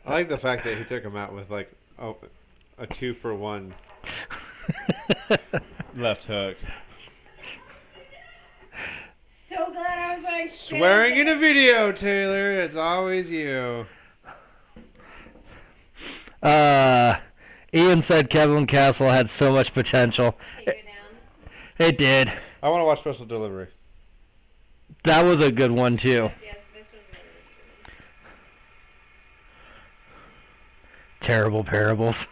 like the fact that he took him out with like a 2-for-1 left hook. So glad I was like Swearing in a video, Taylor. It's always you. Ian said Kevin Castle had so much potential. Take it down. It did. I want to watch Special Delivery. That was a good one too. Yes, this was really good. Terrible parables.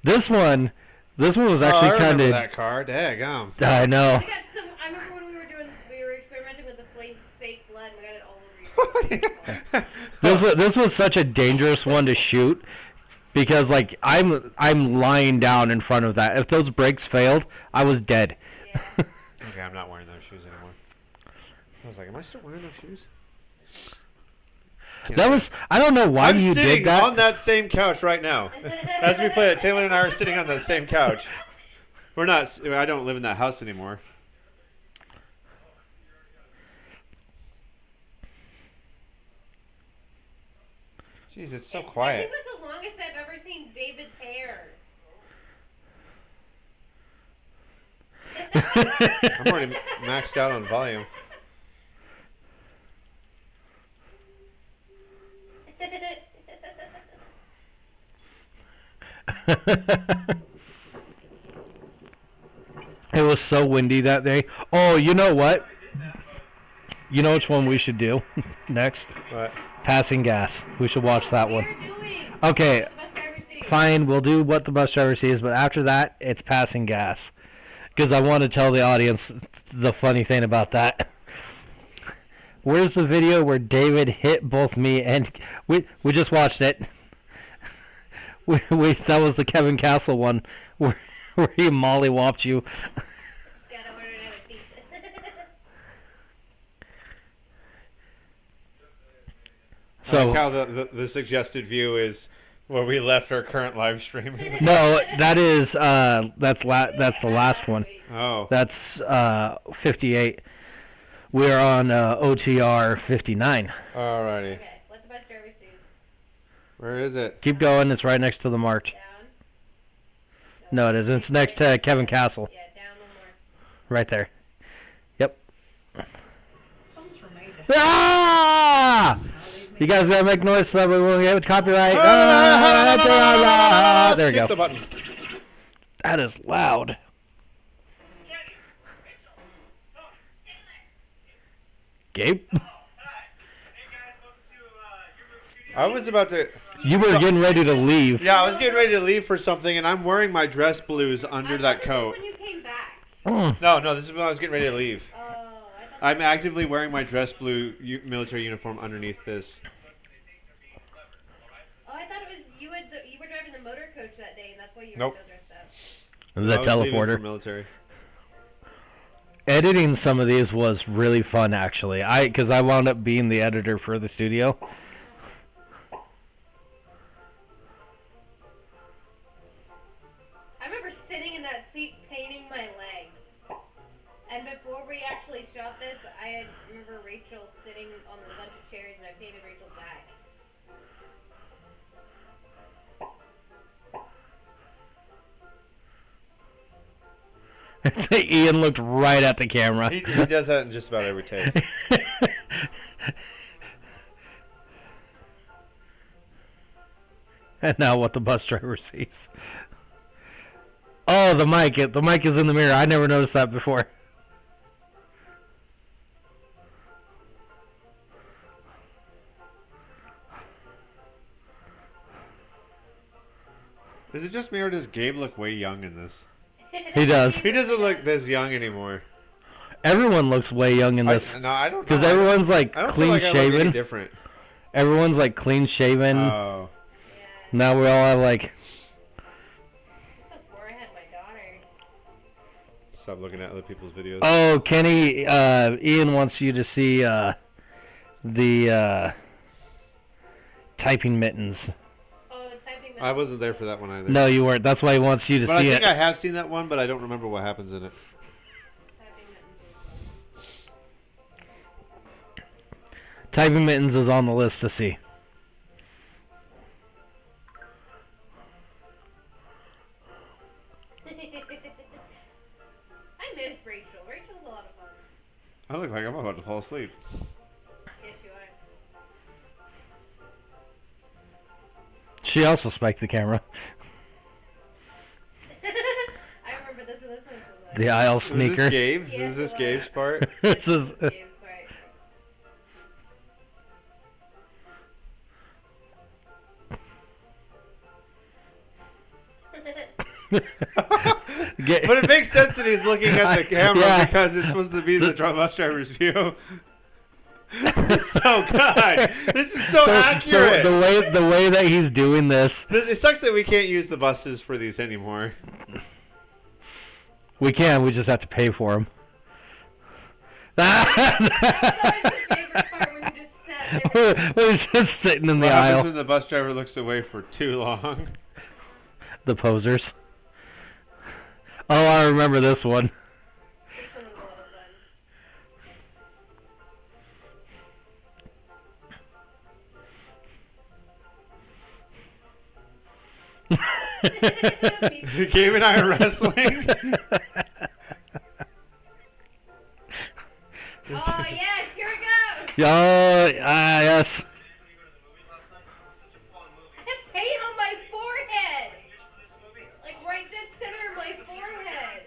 This one, This one was I actually remember kind of. that car. Daggum. I know. We got some. I remember when we were experimenting with the fake blood. And we got it all over your face. This was such a dangerous one to shoot because like I'm lying down in front of that. If those brakes failed, I was dead. Yeah. Okay, I'm not wearing those shoes anymore. I was like, am I still wearing those shoes? That was I don't know why I'm you sitting did that. on that same couch right now. As we play it, Taylor and I are sitting on the same couch. We're not. I don't live in that house anymore. Jeez, it's so quiet. I think it's the longest I've ever seen David's hair. I'm already maxed out on volume. It was so windy that day. Oh, you know what? You know which one we should do next? What? Passing Gas. We should watch that one. We're doing Okay, the best I've ever seen. fine. We'll do What the Bus Driver Sees, but after that, it's Passing Gas. Because I want to tell the audience the funny thing about that. Where's the video where David hit both me and... We just watched it. That was the Kevin Castle one where he mollywopped you. Yeah, I ordered another pizza. I So like how the suggested view is where we left our current live stream. no, that is that's the last one. Oh. That's 58. We're on OTR 59. Alrighty. Okay, what the best driver sees. Where is it? Keep going. It's right next to the march. Down. No, it isn't. It's next to Kevin Castle. Yeah, down one more. Right there. Yep. Comes from me. Ah! You guys gotta make noise so that we won't get copyright. There we Skip go. the button. That is loud. Gabe? I was about to. You were getting ready to leave. Yeah, I was getting ready to leave for something, and I'm wearing my dress blues under that coat. When you came back. Mm. No, this is when I was getting ready to leave. Oh, I thought. I'm actively wearing my dress blue military uniform underneath this. Oh, I thought it was you. You were driving the motor coach that day, and that's why you were Nope. so dressed up. The I was leaving for teleporter. military. Editing some of these was really fun, actually. Because I wound up being the editor for the studio. I remember sitting in that seat painting my leg. And before we actually shot this, I remember Rachel sitting on a bunch of chairs, and I painted Rachel's back. Ian looked right at the camera. He does that in just about every take. And now what the bus driver sees. Oh, the mic. The mic is in the mirror. I never noticed that before. Is it just me, or does Gabe look way young in this? He does. He doesn't look this young anymore. Everyone looks way young in this. No, I don't. Because know. everyone's like I don't clean feel like I look any shaven. different. Everyone's like clean shaven. Oh. Yeah. Now we all have like. Before I had my daughter. Stop looking at other people's videos. Oh, Kenny. Ian wants you to see the typing mittens. Oh, typing. I wasn't there for that one either. No, you weren't. That's why he wants you to But I see think it. I have seen that one, but I don't remember what happens in it. Typing mittens is on the list to see. I miss Rachel. Rachel's a lot of fun. I look like I'm about to fall asleep. Yes, you are. She also spiked the camera. I remember this one. This one's so The aisle Was sneaker. this Gabe? Yeah, Was this it's a Gabe's part? This is. Gabe's part. Get- But it makes sense that he's looking at the camera Yeah. because it's supposed to be the bus driver's view. It's so good. This is so accurate. The way that he's doing this, It sucks that we can't use the buses for these anymore. we can. We just have to pay for them. That's always my favorite part when you just sat there. We're just sitting in the What happens aisle. when the bus driver looks away for too long? The posers. Oh, I remember this one. This one was a lot of fun. Gabe and I are wrestling. Oh yes, here we go. Yes. I have paint on my forehead. Like right dead center of my forehead.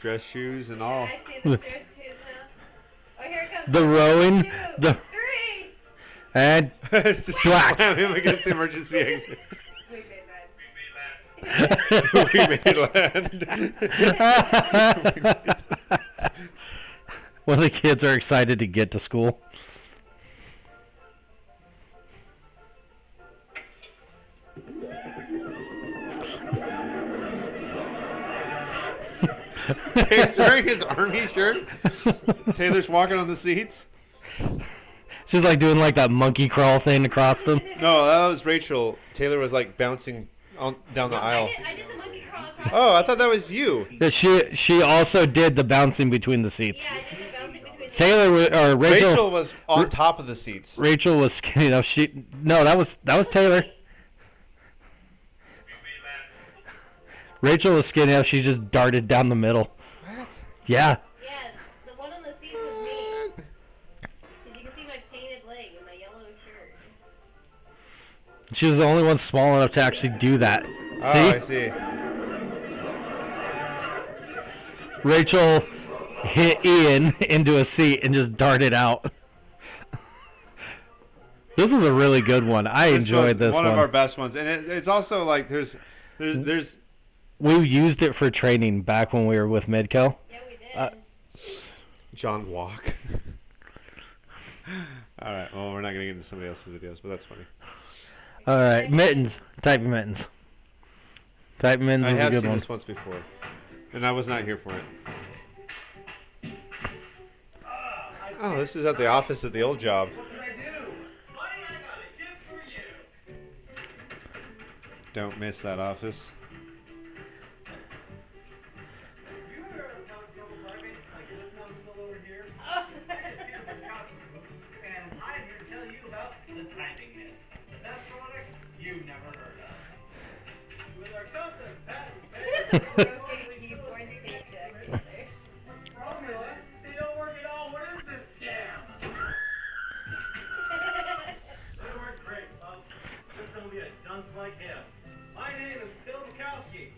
Dress shoes and all. I see the stairs shoes now. Oh, here it comes. The rowing. 2, The 3. and Just Black. slam him against the emergency exit. We made that. We made land. when the kids are excited to get to school. He's wearing his army shirt. Taylor's walking on the seats. She's like doing like that monkey crawl thing across them. No, that was Rachel. Taylor was like bouncing down the aisle. I did the monkey crawl across. Oh, I thought that was you. Yeah, she also did the bouncing between the seats. Yeah, I did the bouncing between the Taylor or Rachel Rachel was on top of the seats. Rachel was skinny enough. That was Taylor. Rachel was skinny enough. She just darted down the middle. What? Yeah. Yeah, the one on the seat was me. 'Cause you can see my painted leg and my yellow shirt. She was the only one small enough to actually do that. Oh, See? I see. Rachel hit Ian into a seat and just darted out. This was a really good one. I enjoyed this one one. of our best ones, and it's also like there's We used it for training back when we were with Midco. Yeah, we did. John Walk. All right. Well, we're not gonna get into somebody else's videos, but that's funny. All right, mittens. Type mittens. Type mittens I is a have good seen one. this once before, and I was not here for it. Oh, this is at the office at the old job. Don't miss that office. Keyboard paycheck. They don't work at all. What is this scam? They work great, folks. Just don't get dunce like him. My name is Bill Bukowski.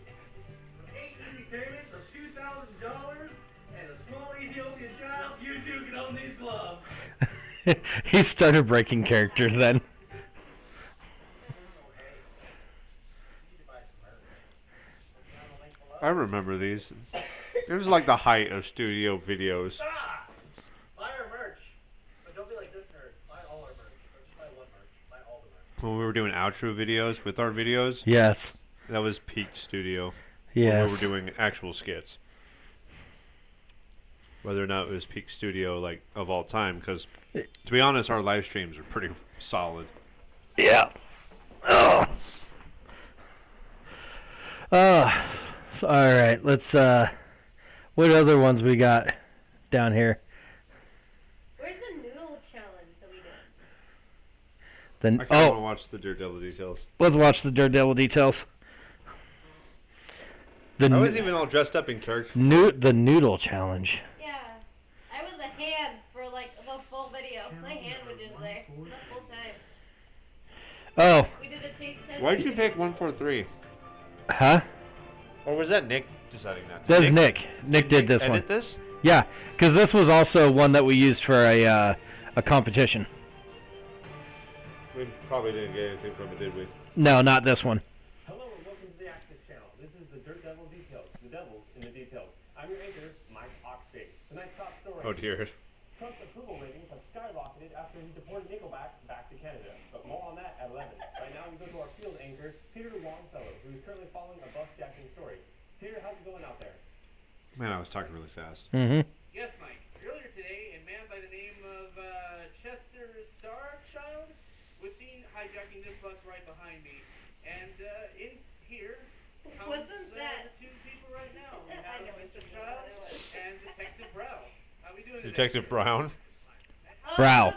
With 8 easy payments of $2,000 and a small Ethiopian child, you two can own these gloves. He started breaking character then. I remember these. It was like the height of studio videos. Ah! Buy our merch. But don't be like this nerd. Buy all our merch. Or just buy one merch. Buy all the merch. When we were doing outro videos with our videos, Yes. that was peak studio. When Yes. we were doing actual skits. Whether or not it was peak studio like of all time, because to be honest, our live streams are pretty solid. Yeah. Oh. All right. Let's. What other ones we got down here? Where's the noodle challenge that we did? Then I kind of want to watch the Daredevil details. let's watch the Daredevil details. The I was even all dressed up in character. the noodle challenge. Yeah. I was a hand for like the full video. Oh, We did a taste test. Why did you pick 143? huh? Or was that Nick deciding that? That was Nick. Nick did this one. Edit this? Yeah, because this was also one that we used for a competition. We probably didn't get anything from it, did we? No, not this one. Hello and welcome to the Access Channel. This is the Dirt Devil Details. The devil's in the details. I'm your anchor, Mike Oxbig. Tonight's top story. Oh dear. Trump's approval ratings have skyrocketed after he deported Nickelback back to Canada. But more on that at 11. Right now we go to our field anchor, Peter Longfellow, who is currently following a bus jacking story. Peter, how's it going out there? Man, I was talking really fast. Mm-hmm. Yes, Mike. Earlier today, a man by the name of Chester Starchild was seen hijacking this bus right behind me. And in here comes Wasn't that- the two people right now. We I have know what Mr. you Child mean. and Detective Brow. How we doing today? Detective Brown. Brow.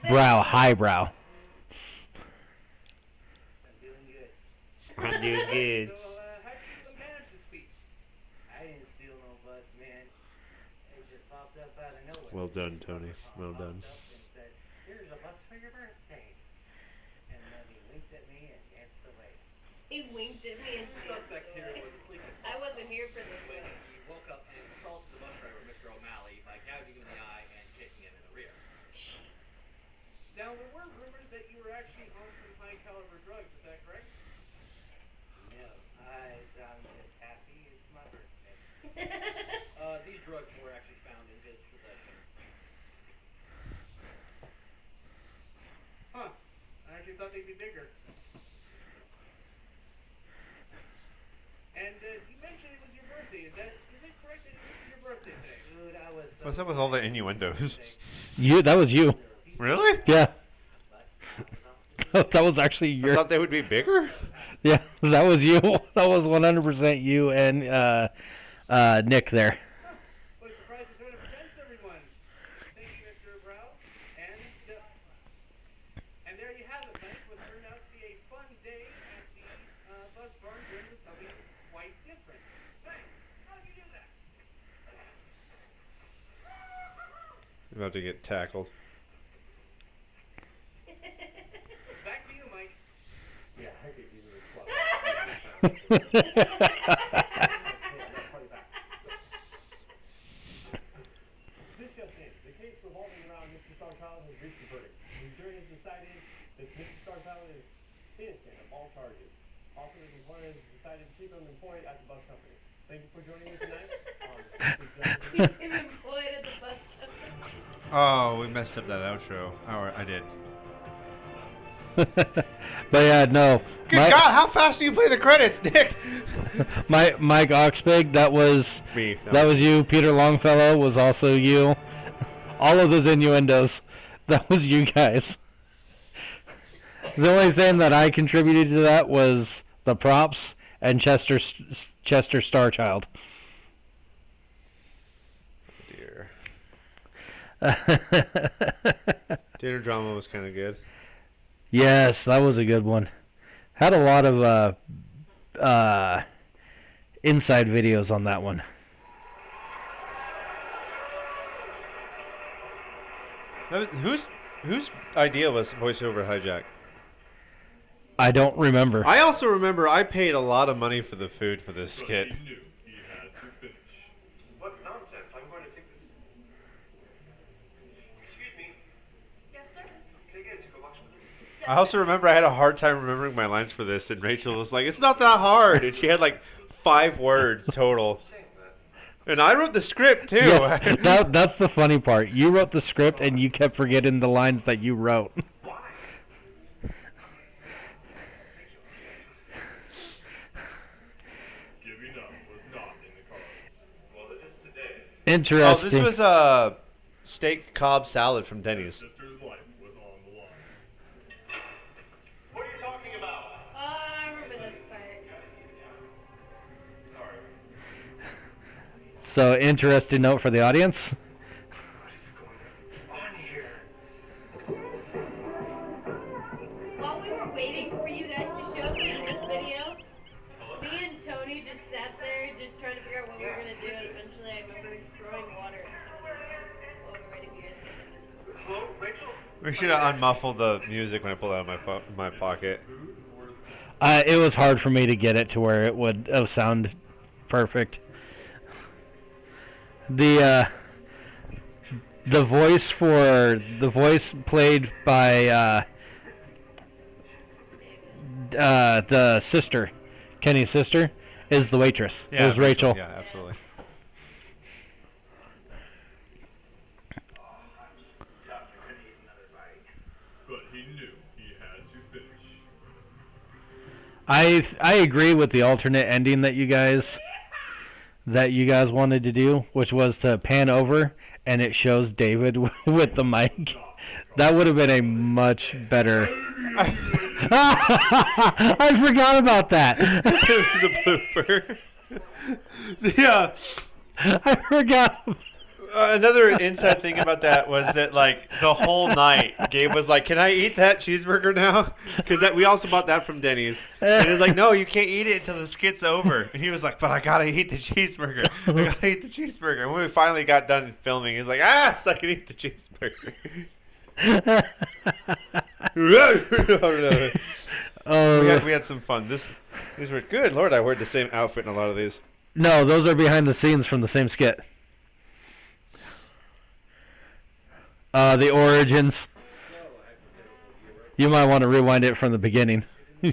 Brow. Highbrow. I'm doing good. I'm doing good. So, how did you manage to speak? I didn't steal no bus, man. It just popped up out of nowhere. Well done, Tony. Well done. Popped up and said, "Here's a bus for your birthday." And then he winked at me and danced away. He winked at me and Suspect here was asleep. I wasn't here for this When one. he woke up and assaulted the bus driver, Mr. O'Malley, by gouging him in the eye and kicking him in the rear. Now, there were rumors that you were actually on some high caliber drugs, is that correct? No, I'm just happy it's my birthday. These drugs were actually found in his possession. Huh. I actually thought they'd be bigger. And you mentioned it was your birthday. Is it correct that it was your birthday today? Dude, I was What's up with all the innuendos? You. That was you. Really? Yeah. That was actually I your. thought they would be bigger. Yeah, that was you. That was 100% you and Nick there. What a surprise to turn of events, everyone. Thank you, Mr. Brow. And there you have it, Mike. What turned out to be a fun day at the bus barn turned into something quite different. Hey, how did you do that? I'm about to get tackled. Back to you, Mike. Yeah, I could use it as well. This just in. The case revolving around Mr. Starchild has reached a verdict. The jury has decided that Mr. Starchild is innocent of all charges. Also, his employer has decided to keep him employed at the bus company. Thank you for joining me tonight. Keep him employed at the bus company. Oh, we messed up that outro. Oh, I did. But yeah, no. Good God, how fast do you play the credits, Nick? Mike Oxbig, that was Me. that was you. Peter Longfellow was also you. All of those innuendos, that was you guys. The only thing that I contributed to that was the props and Chester Starchild. Dear. Dinner drama was kind of good. Yes, that was a good one. Had a lot of inside videos on that one. Whose idea was voiceover hijack? I don't remember. I also remember I paid a lot of money for the food for this skit. What nonsense. I'm going to take this. Excuse me. Yes, sir. Can I get a to-go box for this? I also remember I had a hard time remembering my lines for this, and Rachel was like, "It's not that hard," and she had like 5 words total. And I wrote the script too. Yeah, that's the funny part. You wrote the script and you kept forgetting the lines that you wrote. Why? Giving up was not in the cards. Well, it is today. Oh, Interesting. this was a steak cob salad from Denny's. Sister's life was on the line. What are you talking about? I remember this part. Sorry. So, interesting note for the audience. What is going on here? While we were waiting for you guys to show up in this video, me and Tony just sat there just trying to figure out what we were going to do, and eventually I remember throwing water while we were waiting for you guys to come in. Hello, Rachel? We should have unmuffled the music when I pulled it out of my pocket. It was hard for me to get it to where it would sound perfect. The voice played by the sister, Kenny's sister, is the waitress. Yeah, it was Rachel. Yeah, absolutely. But he knew he had to finish. I agree with the alternate ending that you guys wanted to do, which was to pan over and it shows David with the mic. That would have been a much better. I forgot about that. It was a blooper. Yeah. I forgot. Another inside thing about that was that, like, the whole night, Gabe was like, "Can I eat that cheeseburger now?" Because we also bought that from Denny's. And he was like, "No, you can't eat it until the skit's over." And he was like, "But I gotta eat the cheeseburger. I gotta eat the cheeseburger." And when we finally got done filming, he was like, so I can eat the cheeseburger." We had some fun. These were good. Lord, I wear the same outfit in a lot of these. No, those are behind the scenes from the same skit. The origins. You might want to rewind it from the beginning. Hey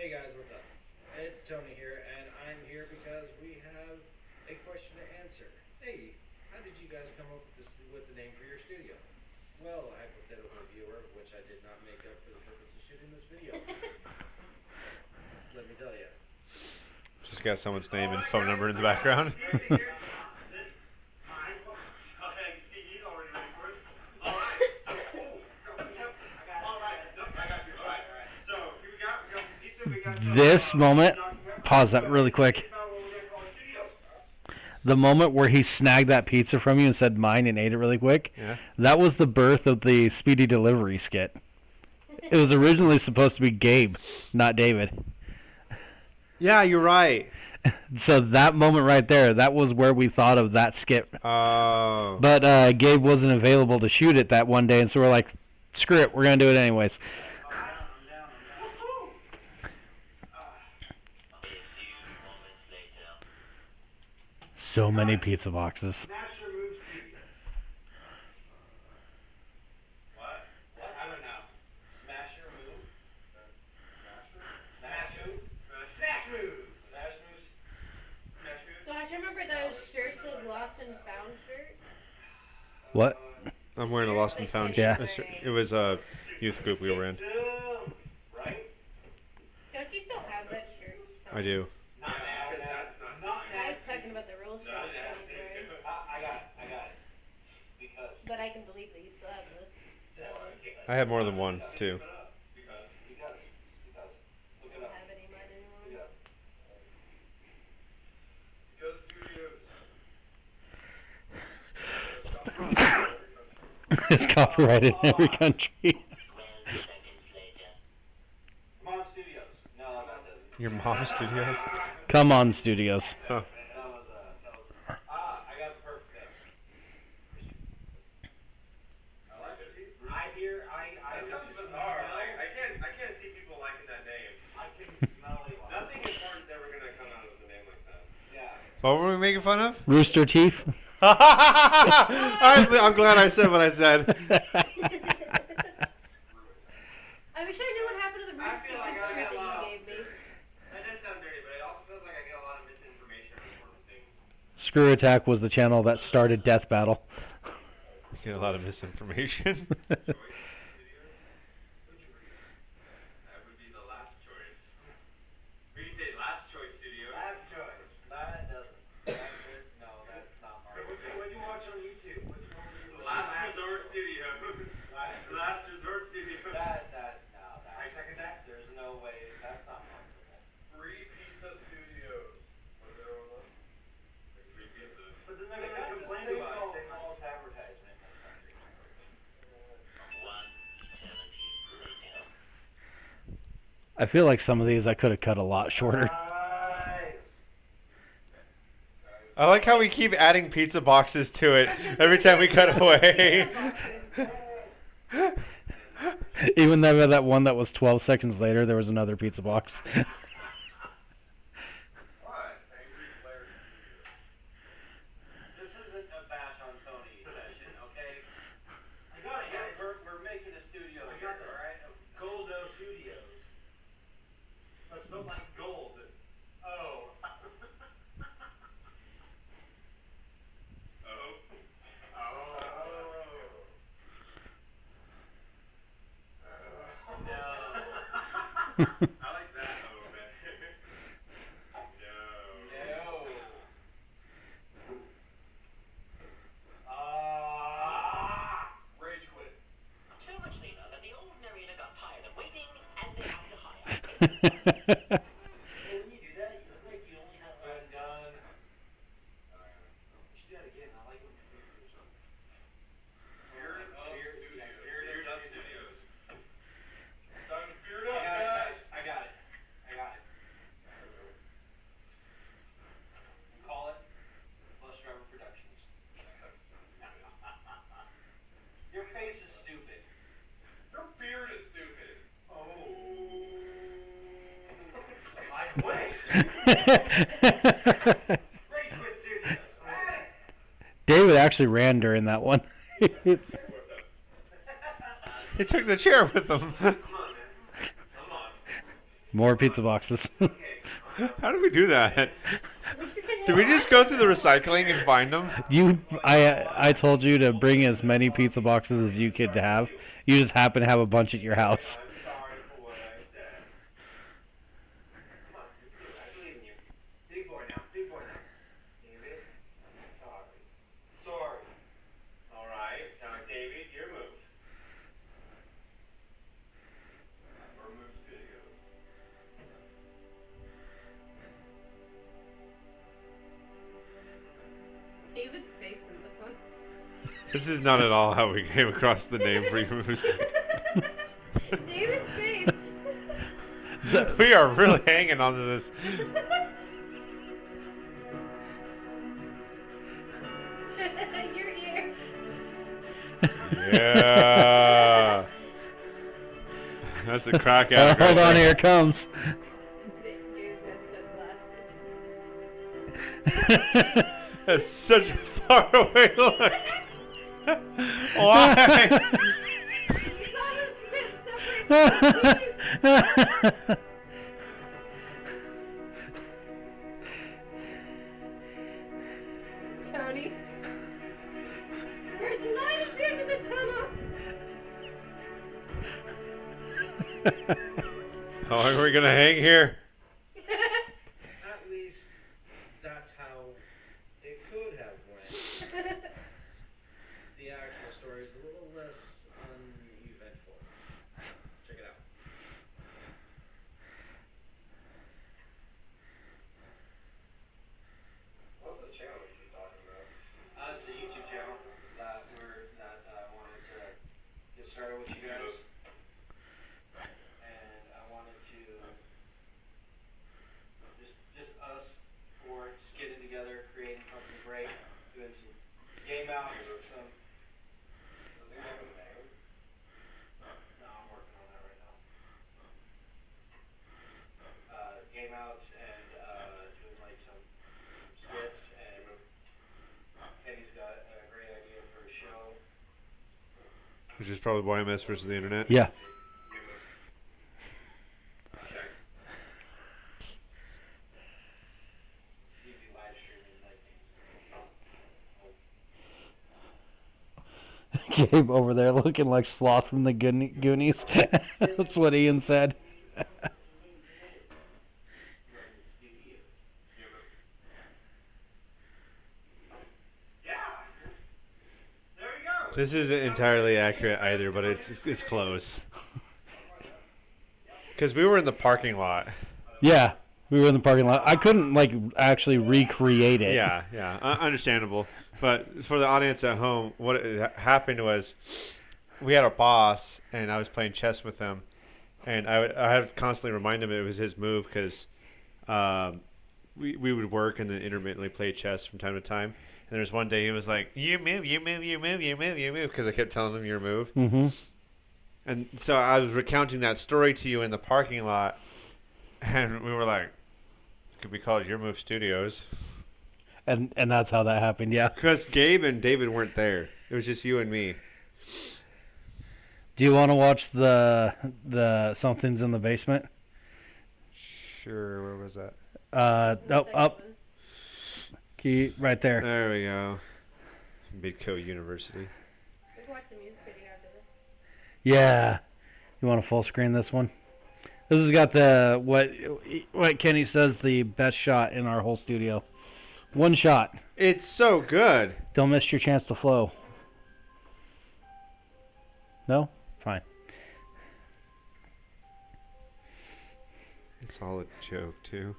guys, what's up? It's Tony here, and I'm here because we have a question to answer. Hey, how did you guys come up with the name for your studio? Well, hypothetical viewer, which I did not make up for the purpose of shooting this video. Let me tell you. Just got someone's name and phone number in the background. This moment, pause that really quick. The moment where he snagged that pizza from you and said mine and ate it really quick, Yeah. that was the birth of the Speedy Delivery skit. It was originally supposed to be Gabe, not David. Yeah, you're right. So that moment right there, that was where we thought of that skit. Oh. But Gabe wasn't available to shoot it that one day, and so we're like, screw it, we're going to do it anyways. So many pizza boxes. Gosh, I remember those shirts, those lost and found shirts. What? I'm wearing a Lost and Found Yeah. shirt. It was a youth group we were in. Don't you still have that shirt? I do. I was talking about the real shirt. But I can believe that you still have this. I have more than one, too. I don't have any of mine anymore. It's copyrighted in every country. Your mom's studios? Come on, studios. Huh. What were we making fun of? Rooster Teeth. I'm glad I said what I said. I wish I knew what happened to the rooster shirt that you gave me. That does sound dirty, but it also feels like I get a lot of misinformation on important things. Screw Attack was the channel that started Death Battle. Get a lot of misinformation. That would be the last choice. We can say last choice studios. Last choice. That doesn't. No, that's not Marvel. What'd you watch on YouTube? Last Resort Studio. Last Resort Studio. I second that. There's no way. That's not Marvel. Free Pizza Studios. Was there one of those? Free pizzas. But then they're gonna complain about saying false advertisement in this country. I feel like some of these I could have cut a lot shorter. I like how we keep adding pizza boxes to it every time we cut away. Even though that one that was 12 seconds later, there was another pizza box. What? Angry Blair Studios. This isn't a bash on Tony session, okay? I got it, guys. We're making a studio I here, got this. alright? Goldo Studios. That's spelled like gold. Oh. I like that a little bit. No. Rage quit. So much later that the old narrator got tired of waiting and they had to hire. Hey, when you do that, you look like you only have one done. You should do that again. I like when you do it yourself. Beard Up Studios. Yeah, Beard Up Studios. Time to beard I up, got it, guys. guys. I got it. We call it Bus Driver Productions. Your face is stupid. Your beard is stupid. I wish. Rage Quit Studios. David actually ran during that one. He took the chair with him. Come on, man. Come on. More pizza boxes. How did we do that? Did we just go through the recycling and find them? I told you to bring as many pizza boxes as you could have. You just happen to have a bunch at your house. I'm sorry for what I said. Come on, you can do it. I believe in you. Big boy now. Big boy now. David, sorry. Sorry. All right. Now, David, your move. Remove Studios. David's face in this one. This is not at all how we came across the name for you. David's face. We are really hanging on to this. Your ear. Yeah. That's a crack out. Hold on, here it comes. Dude, that's glasses. That's such a far away look. Why? You saw the spit separate. Tony. There's light at the end of the tunnel. How long are we gonna hang here? At least that's how it could have went. The actual story is a little less uneventful. Check it out. What's this channel you keep talking about? It's a YouTube channel that I wanted to get started with you guys, and I wanted to just us four just getting together, creating something great, doing some game outs, some. Does he have a name? No, I'm working on that right now. Game outs and doing like some skits, and Kenny's got a great idea for a show. Which is probably YMS versus the internet. Yeah. He'd be live streaming like games. Gabe over there looking like Sloth from the Goonies. That's what Ian said. Yeah. There we go. This isn't entirely accurate either, but it's close. Because we were in the parking lot. Yeah, we were in the parking lot. I couldn't like actually recreate it. Yeah, yeah, understandable. But for the audience at home, what happened was we had a boss, and I was playing chess with him, and I had to constantly remind him it was his move because we would work and then intermittently play chess from time to time. And there was one day he was like, "You move, you move, you move, you move, you move," because I kept telling him your move. Mm-hmm. And so I was recounting that story to you in the parking lot, and we were like, it "Could be called Your Move Studios." And that's how that happened. Yeah. Because Gabe and David weren't there. It was just you and me. Do you want to watch the Something's in the Basement? Sure, where was that? Up. Key right there. There we go. Midco University. We can watch the music video after this. Yeah. You want to full screen this one? This has got the what Kenny says the best shot in our whole studio. One shot. It's so good. Don't miss your chance to flow. No? Fine. It's all a joke, too.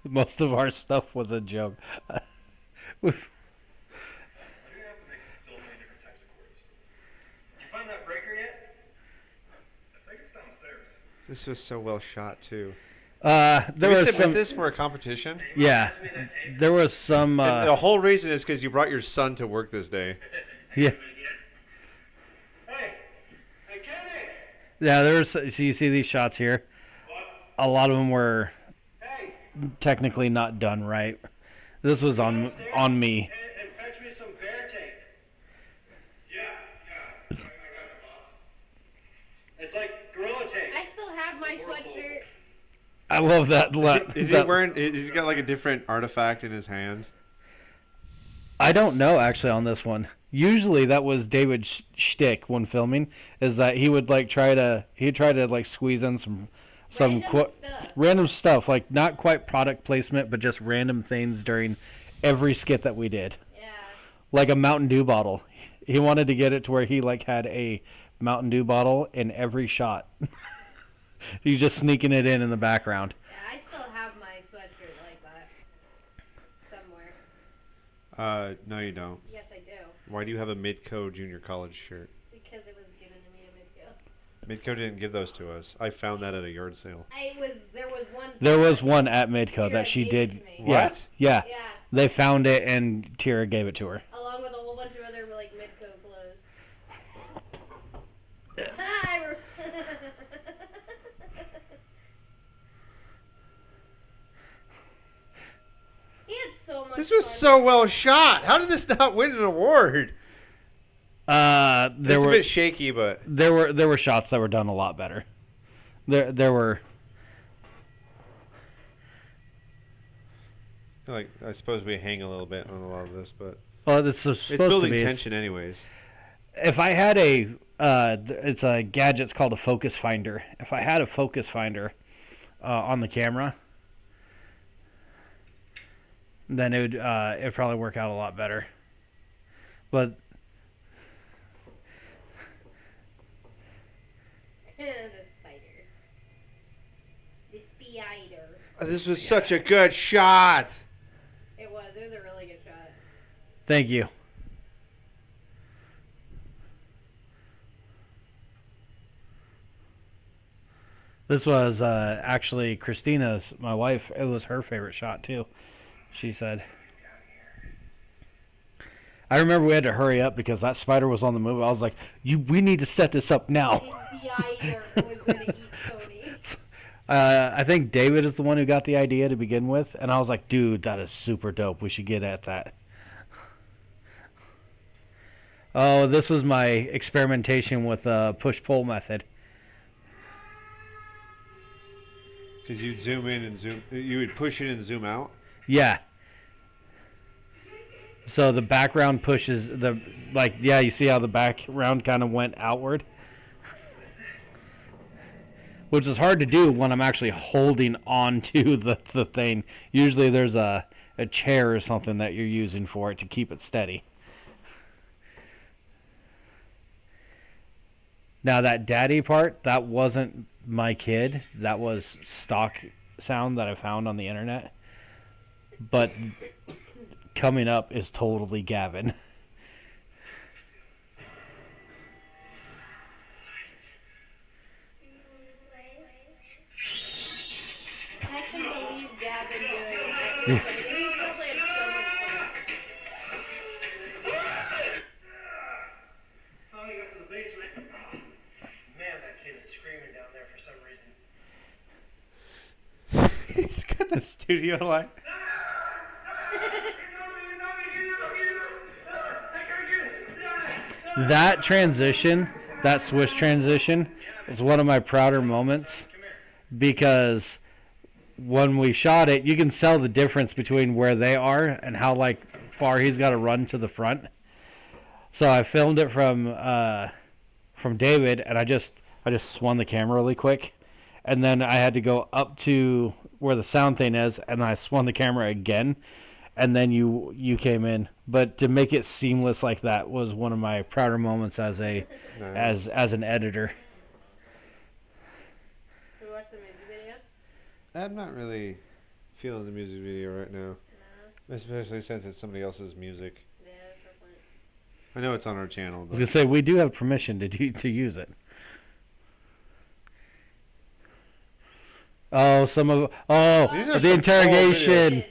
Most of our stuff was a joke. You have to make so many different types of cords. Did you find that breaker yet? I think it's downstairs. This was so well shot, too. There Did we was submit some. this for a competition? Yeah. There was some. And the whole reason is because you brought your son to work this day. Yeah. Hey, Kenny! Yeah. There was. So you see these shots here. A lot of them were Hey, technically not done right. This was on me. and fetch me some bear tape. Yeah. I got it, boss. It's like gorilla tape. I still have my sweatshirt. I love that. Is he that- wearing? Is he got like a different artifact in his hand? I don't know actually on this one. Usually that was David's shtick when filming, is that he would like try to like squeeze in some random stuff, like not quite product placement, but just random things during every skit that we did. Yeah. Like a Mountain Dew bottle. He wanted to get it to where he like had a Mountain Dew bottle in every shot. He's just sneaking it in the background. Yeah, I still have my sweatshirt like that. Somewhere. No, you don't. Yes, I do. Why do you have a Midco junior college shirt? Because it was given to me a Midco. Midco didn't give those to us. I found that at a yard sale. There was one. There was one at Midco Tira that she gave did. it to me. Yeah, What? yeah. Yeah, They found it and Tira gave it to her. along with a whole bunch of other like Midco clothes. Hi. He had so much. This was fun. so well shot. How did this not win an award? There It's a were bit shaky, but there were shots that were done a lot better. There were. I suppose we hang a little bit on a lot of this, but Well, it's supposed it's to building be. tension anyways. If I had it's a gadget. It's called a focus finder. If I had a focus finder on the camera, then it'd probably work out a lot better. But The spider. The spider. This was such a good shot. It was. It was a really good shot. thank you. This was actually Christina's, my wife. It was her favorite shot too. She said. I remember we had to hurry up because that spider was on the move. I was like, we need to set this up now." The spider was gonna eat Tony. I think David is the one who got the idea to begin with, and I was like, "Dude, that is super dope. We should get at that." Oh, this was my experimentation with push-pull method. Because you'd zoom in and zoom. You would push in and zoom out. Yeah. So the background pushes you see how the background kind of went outward? Which is hard to do when I'm actually holding onto the thing. Usually there's a chair or something that you're using for it to keep it steady. Now that daddy part, that wasn't my kid. That was stock sound that I found on the internet. But coming up is totally Gavin. I can believe studio line. That transition, that Swiss transition, is one of my prouder moments because when we shot it, you can tell the difference between where they are and how like far he's got to run to the front. So I filmed it from David, and I just swung the camera really quick, and then I had to go up to where the sound thing is, and I swung the camera again, and then you came in. But to make it seamless like that was one of my prouder moments as an editor. Did you watch the music video? I'm not really feeling the music video right now, No. especially since it's somebody else's music. Yeah, that's the point. I know it's on our channel, I was but gonna say we do have permission to use it. Oh, These are the some interrogation.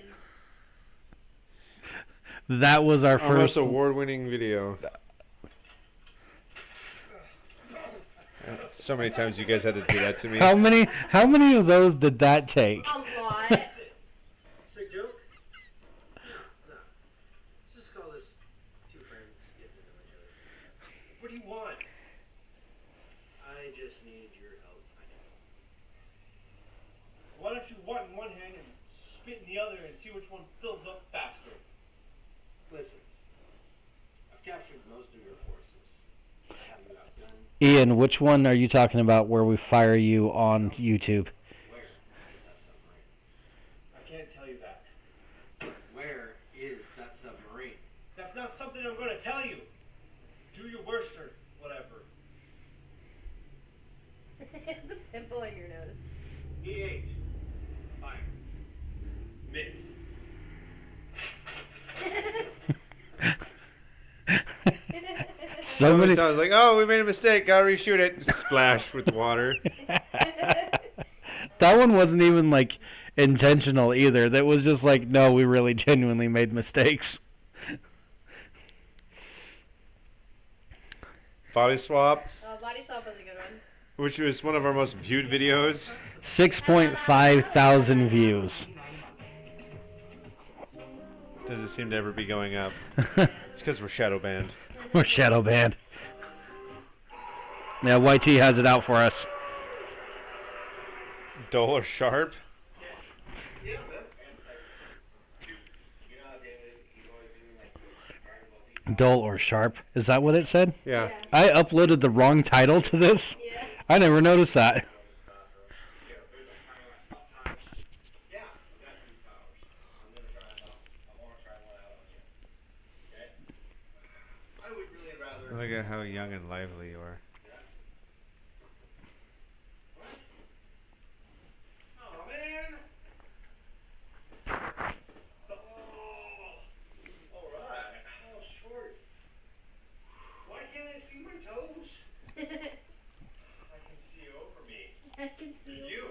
That was our our most first. award-winning video. So many times you guys had to do that to me. How many of those did that take? A lot. Sick joke? No. Let's just call this two friends getting to know each other. What do you want? I just need your help financially. Why don't you want in one hand and spit in the other and see which one fills up faster? Listen, I've captured most of your forces. I have you outdone. Ian, which one are you talking about where we fire you on YouTube? Where is that submarine? I can't tell you that. Where is that submarine? That's not something I'm going to tell you. Do your worst or whatever. The pimple on your nose. E8. Fire. Miss. So many. times like, oh, we made a mistake, gotta reshoot it. Splash with water. That one wasn't even like intentional either. That was just like, no, we really genuinely made mistakes. Body swap, Body swap was a good one. which was one of our most viewed videos. 6.5 thousand views. Doesn't seem to ever be going up. It's because we're shadow banned. We're shadow banned. Yeah, YT has it out for us. Dull or sharp? Yeah, man. You know how David, he's always doing like Dull or sharp. Is that what it said? Yeah. I uploaded the wrong title to this. Yeah. I never noticed that. Yeah, we got these powers. I'm gonna try them out. I wanna try one out on you. Okay? I would really rather. Look at how young and lively you are. Oh man! Oh, alright. Oh, short. Why can't I see my toes? I can see over me. I can see You.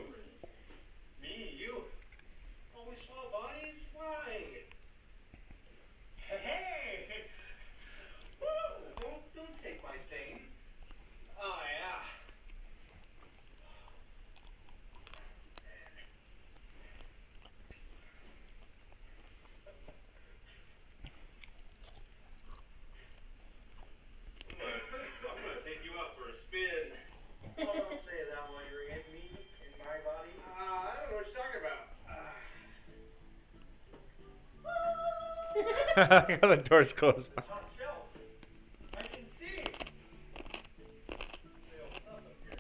Me, you. Always small bodies? Why? Hey! Woo! Don't take my thing. Oh, yeah. I'm gonna take you out for a spin. Oh, don't say that while you're in me, in my body. I don't know what you're talking about. How the doors close. Top shelf. I can see. They don't stuff up here.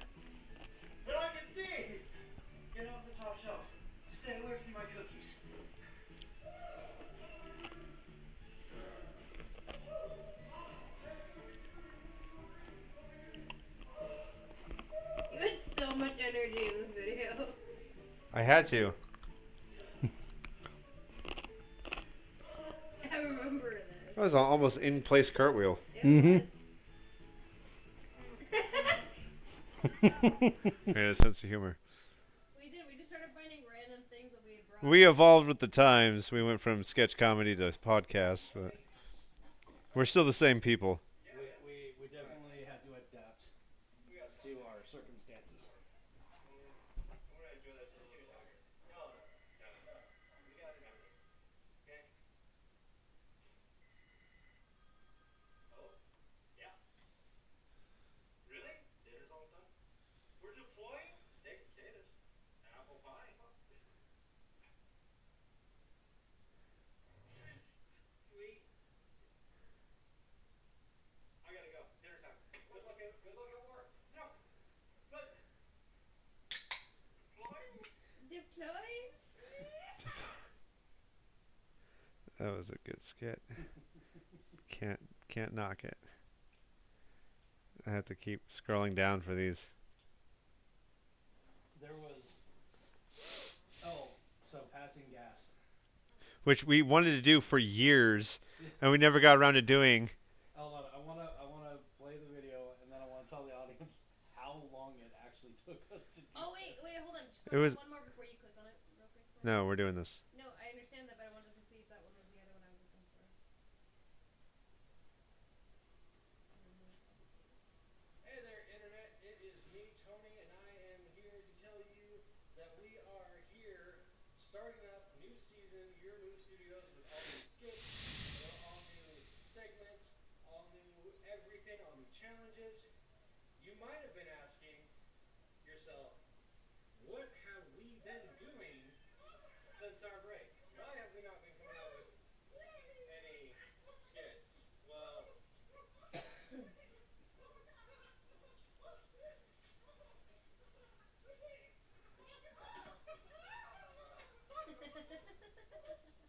But I can see. Get off the top shelf. Stay away from my cookies. You had so much energy in this video. I had to. I remember this. That was an almost in-place cartwheel. Mm-hmm. Made a sense of humor. We did. We just started finding random things that we had brought. We evolved with the times. We went from sketch comedy to podcast, but we're still the same people. We definitely had to adapt to our circumstances. Joey? That was a good skit. Can't knock it. I have to keep scrolling down for these. There was. Oh, so passing gas. Which we wanted to do for years, and we never got around to doing. Hold on, I wanna play the video, and then I wanna tell the audience how long it actually took us to do. Oh wait, hold on. Just It was- one more before you click on it, real quick. No, we're doing this. No, I understand that, but I wanted to see if that one was the other one I was looking for. Hey there, Internet. It is me, Tony, and I am here to tell you that we are here starting up new season, your new studios with all new skits, all new segments, all new everything, all new challenges. You might have been asking yourself, what have we been doing since our break? Why have we not been coming out with any skits? Well,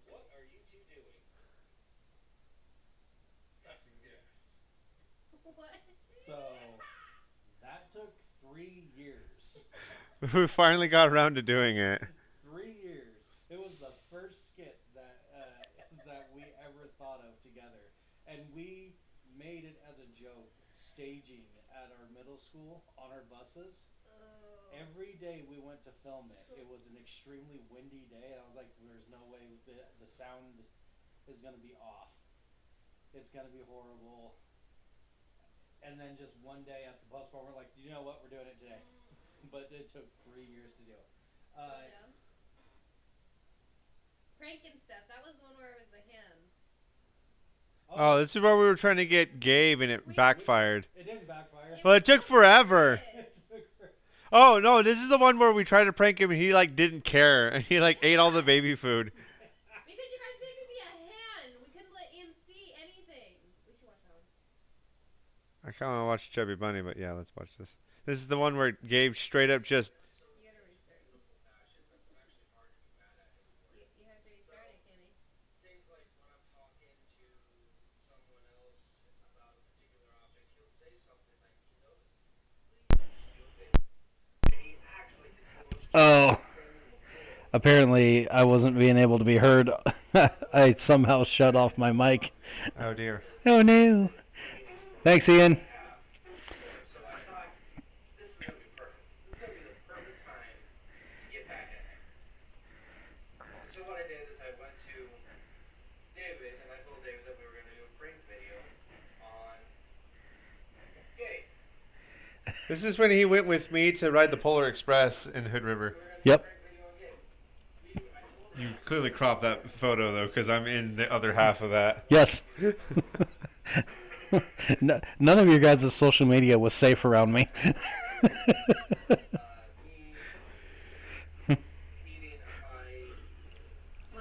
what are you two doing? Passing gas. What? So that took 3 years. We finally got around to doing it. 3 years. It was the first skit that that we ever thought of together, and we made it as a joke, staging at our middle school on our buses. Every day we went to film it. It was an extremely windy day, and I was like, "There's no way the sound is gonna be off. It's gonna be horrible." And then just one day at the bus bar, we're like, "You know what? We're doing it today." But it took 3 years to do it. Yeah. Pranking stuff. That was the one where it was the hand. Oh, this is where we were trying to get Gabe, and it backfired. It didn't backfire. Well, it took forever. It took forever. Oh no, this is the one where we tried to prank him, and he like didn't care, and he like ate all the baby food. Because you guys gave me a hand. We couldn't let him see anything. We should watch that one. I kind of want to watch Chubby Bunny, but yeah, let's watch this. This is the one where Gabe straight up just. You gotta restart. You have to restart it, Kenny. Things like when I'm talking to someone else about a particular object, he'll say something like he knows it's stupid, and he acts like it's the most Oh. Apparently, I wasn't being able to be heard. I somehow shut off my mic. Oh dear. Oh no. Thanks, Ian. So I thought, this is going to be perfect. This is going to be the perfect time to get back at it. So what I did is I went to David, and I told David that we were going to do a prank video on Gabe. This is when he went with me to ride the Polar Express in Hood River. Yep. You clearly cropped that photo though, because I'm in the other half of that. Yes. None of your guys' social media was safe around me. One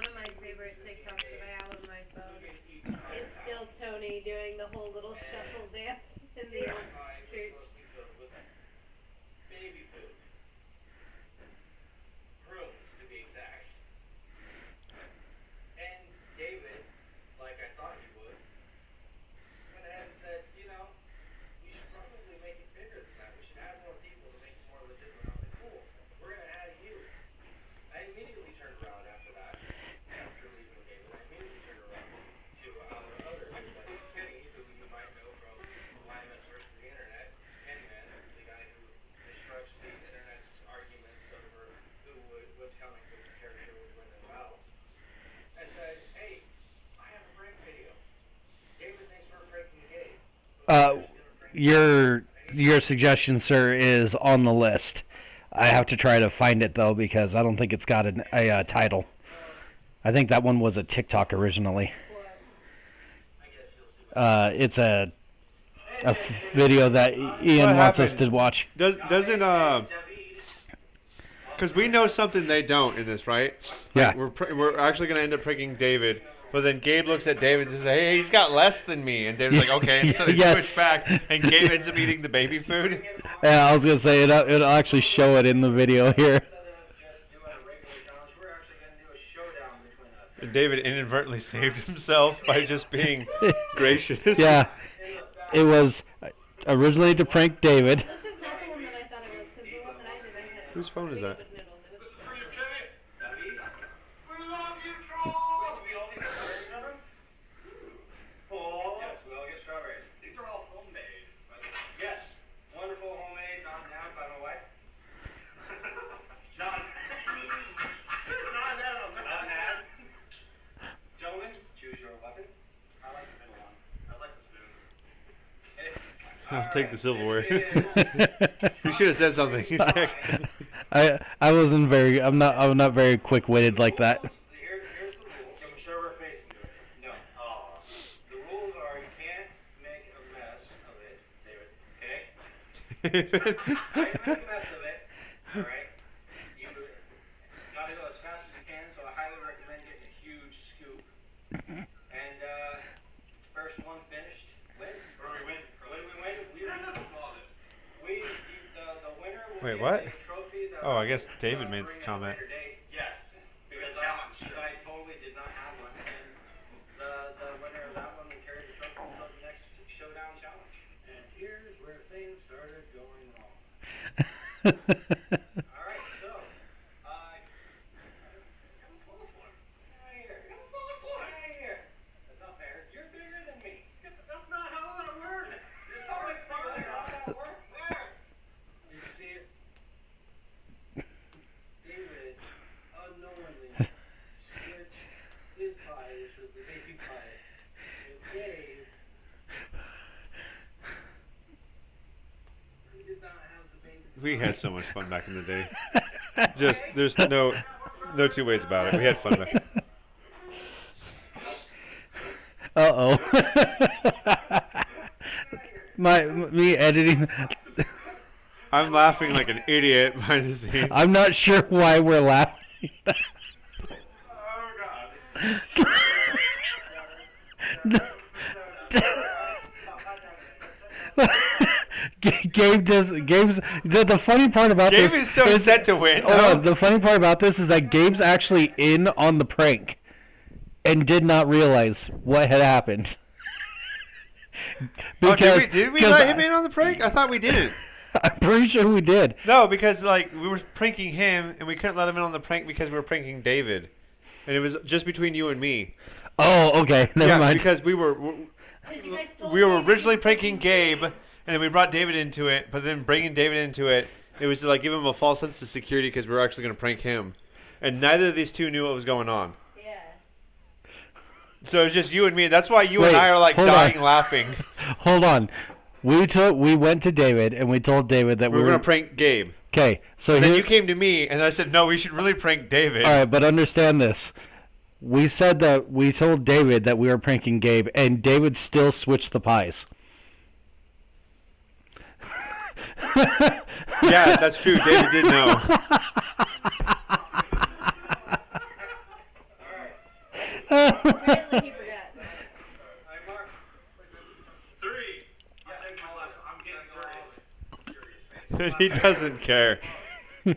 of my favorite TikToks that I have on my phone is still Tony doing the whole little shuffle dance in the old shirt. Supposed to be filled with baby food. Prunes, to be exact. And David, like I thought he would, went ahead and said, you know, we should probably make it bigger than that. We should add more people to make it more legitimate. I was like, cool, we're going to add you. I immediately turned around after that, after leaving David. I immediately turned around to our other everybody, Kenny, who you might know from YMS versus the Internet. Kenny Man, the guy who destructs the Internet's arguments over which comic book character would win the battle. And said, hey, I have a prank video. David thinks we're pranking Gabe. Your suggestion, sir, is on the list. I have to try to find it though because I don't think it's got a title. I think that one was a TikTok originally. It's a video that Ian wants us to watch. Doesn't because we know something they don't in this, right? Yeah. We're actually gonna end up pranking David, but then Gabe looks at David and says, "Hey, he's got less than me," and David's like, "Okay," and so they Yes. switch back, and Gabe ends up eating the baby food. Yeah, I was gonna say it'll actually show it in the video here. And David inadvertently saved himself by just being gracious. Yeah, it was originally to prank David. This is not the one that I thought it was, because the one that I did, I had Whose phone is that? liquid noodles. It was This is for you, Kenny. We love you, Troll. Do we all need strawberries on them? Oh, yes, we all get strawberries. These are all homemade. By the way. Yes, wonderful homemade, not now by my wife. Not. Not Adam. Not Nad. Gentlemen, choose your weapon. I like the middle one. I like the spoon. Okay. I'll take the silverware. This You should have said something. I wasn't very. I'm not very quick-witted like that. Here's the rules. Can we show our face into it? No. Oh. The rules are you can't make a mess of it, David. Okay? I can make a mess of it. Alright? You gotta go as fast as you can, so I highly recommend getting a huge scoop. And first one finished wins. Or we win. When we win, This is the smallest. the winner will Wait, get what? a trophy that Oh, I guess I'll David made the bring at a comment. later date. Yes. Because I totally did not have one, and the winner of that one will carry the trophy until the next showdown challenge. And here's where things started going wrong. All right, so you're the smallest one. Get out of here. You're the smallest one. Get out of here. That's not fair. You're bigger than me. That's not how that works. You're so much bigger than how that works. Where? Did you see it? David unknowingly switched his pie, which was the baby pie, with Dave, who did not have the baby pie. We had so much fun back in the day. Just there's no two ways about it. We had fun back. Uh-oh. Me editing. I'm laughing like an idiot behind the scenes. I'm not sure why we're laughing. Oh God. Gabe's the funny part about Gabe this is so set to win. Hold on, the funny part about this is that Gabe's actually in on the prank and did not realize what had happened. Oh, did we let him in on the prank? I thought we didn't. I'm pretty sure we did. No, because like we were pranking him, and we couldn't let him in on the prank because we were pranking David, and it was just between you and me. Oh, okay. Never mind. Because we were Did you guys told we were David originally you pranking couldn't Gabe, do and then we brought David into it. But then bringing David into it, it was to like give him a false sense of security because we were actually going to prank him, and neither of these two knew what was going on. Yeah. So it was just you and me. And that's why you Wait, and I are like hold dying on. laughing. Hold on. We went to David and we told David that We were going to prank Gabe. Okay, so And then here, you came to me, and I said, no, we should really prank David. all right, but understand this. We said that we told David that we were pranking Gabe, and David still switched the pies. Yeah, that's true. David did know. Apparently he forgot. Alright, Mark. 3. I think my last. I'm getting serious. He doesn't care. 1.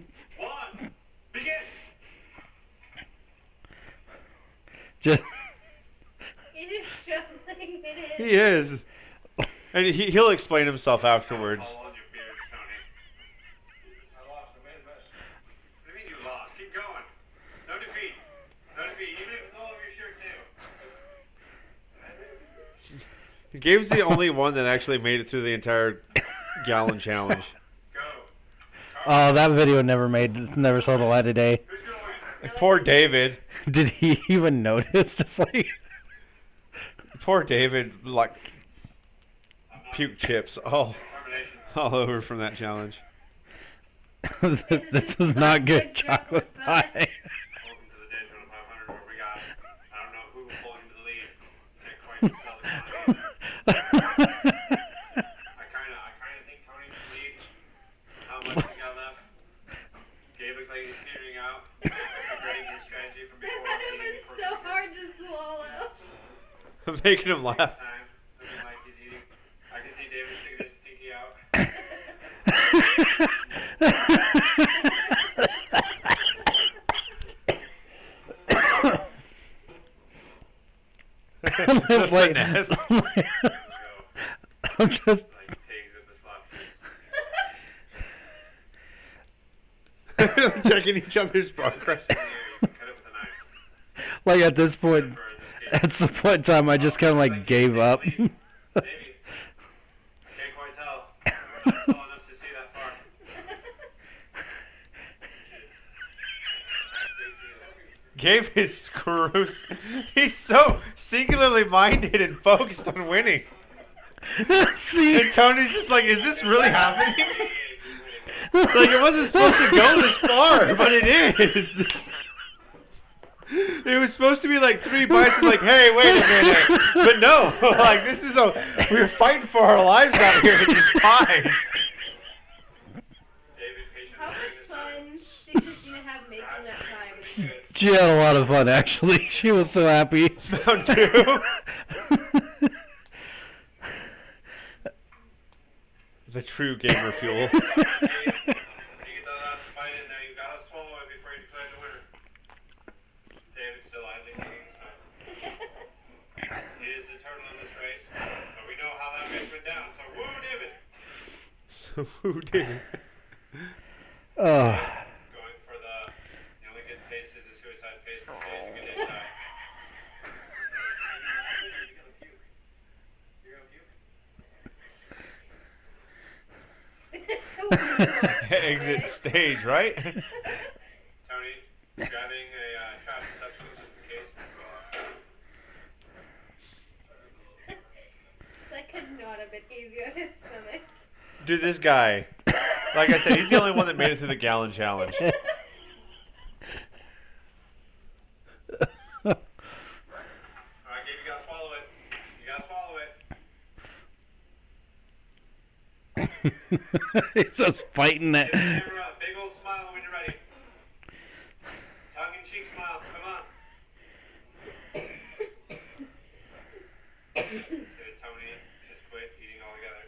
Begin. Just It is struggling. It is. He is. And he'll explain himself afterwards. All on your beard, Tony. I lost. I made a mess. What do you mean you lost? Keep going. No defeat. No defeat. Even if it's all over your shirt too. Gabe's the only one that actually made it through the entire gallon challenge. Go. oh, that video never saw the light of day. Who's gonna win? Poor David. Did he even notice? Just like Poor David, like, puke chips all Determination. over from that challenge. this was not good chocolate pie. Welcome to the Daytona 500 where we got, I don't know who will pull into the lead. Can't quite tell the quantity. I kinda think Tony's in the lead. How much he's got left. Gabe looks like he's figuring out. Regretting his strategy from before. It was so hard to swallow. I'm making him laugh. Time. Looking like he's eating. I can see David sticking his pinky out. The like, finesse. I'm just Like pigs at the slot machines. checking each other's The other progress. section here, you can cut it with a knife. like at this point, For this case. at some point in time, I just kind of like gave up. Maybe. I can't quite tell. I'm not tall enough to see that far. Gabe is gross. He's so singularly minded and focused on winning. See, And Tony's just like, is this really happening? Like, it wasn't supposed to go this far, but it is. It was supposed to be like 3 bites and like, hey, wait a minute. But no, like, this is we're fighting for our lives out here with these pies. David, patient How is much this time. fun did Christina have making that pie? she had a lot of fun actually. She was so happy. Mountain Dew. The true gamer fuel. When you get that last bite in there, you gotta swallow it before you declare the winner. David's still idly taking his time. He is the turtle in this race, but we know how that race went down, so woo, David! Who did? Oh, Going for the only good pace is the suicide pace, and today's a good day to die. You're gonna puke. You're gonna puke? Exit stage, right? Tony, grabbing a trash receptacle just in case. That could not have been easy on his stomach. Dude, this guy. Like I said, he's the only one that made it through the gallon challenge. Alright, Gabe, you gotta swallow it. You gotta swallow it. he's just fighting that. Give the camera a big old smile when you're ready. Tongue in cheek smile, come on. Good, Tony has quit eating altogether.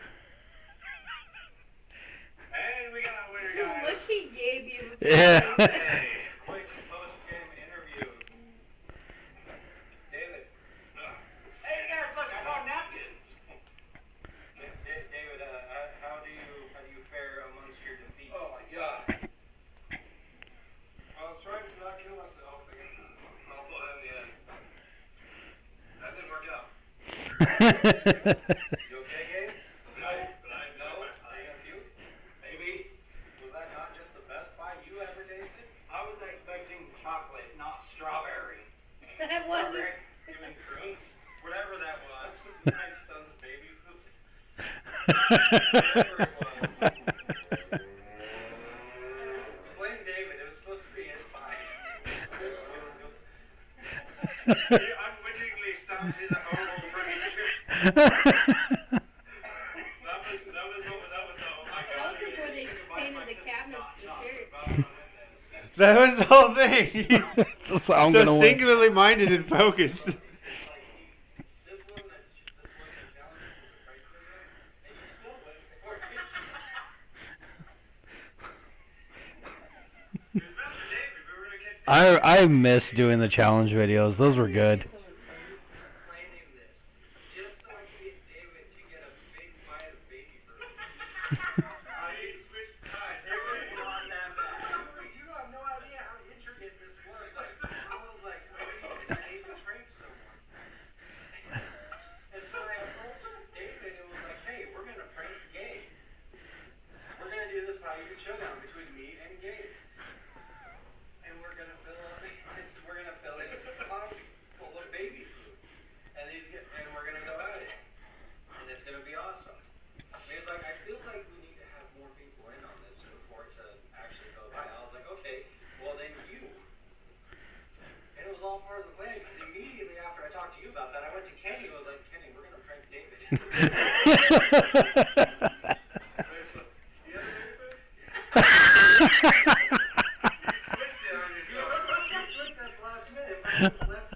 And we got a winner, The guys. look he gave you. was Yeah. amazing. Hey, quick post-game interview. David. Hey guys, look, I found napkins. David, how do you fare amongst your defeat? Oh my God. I was trying to not kill myself. I'll pull it in the end. That didn't work out. You okay, Gabe? No, but I know. Are you gonna puke? Maybe. Was that not just the best pie you ever tasted? I was expecting chocolate, not strawberry. That wasn't. Strawberry, even prunes, whatever that was. My son's baby food. Whatever it was. Blame David. It was supposed to be his pie. He unwittingly stopped his own furniture. That was what was up with the oh my That God. was before they painted the cabinets with shirt. That was the whole thing. So I'm gonna So win. singularly minded and focused. I miss doing the challenge videos. Those were good. Planning this just so I could get David to get a big bite of baby food. I switched pies. It was not that bad. You have no idea how intricate this was. Like, I was like, wait, did David prank someone? And so I approached David and was like, hey, we're gonna prank Gabe. We're gonna do this by eating showdown between me and Gabe. And we're gonna fill his mouth full of baby food. And we're gonna go at it. And it's gonna be awesome. And he's like, I feel like we need to have more people in on this before to actually go by. I was like, okay, well then you. And it was all part of the plan because immediately after I talked to you about that, I went to Kenny and was like, Kenny, we're gonna prank David. If I would have left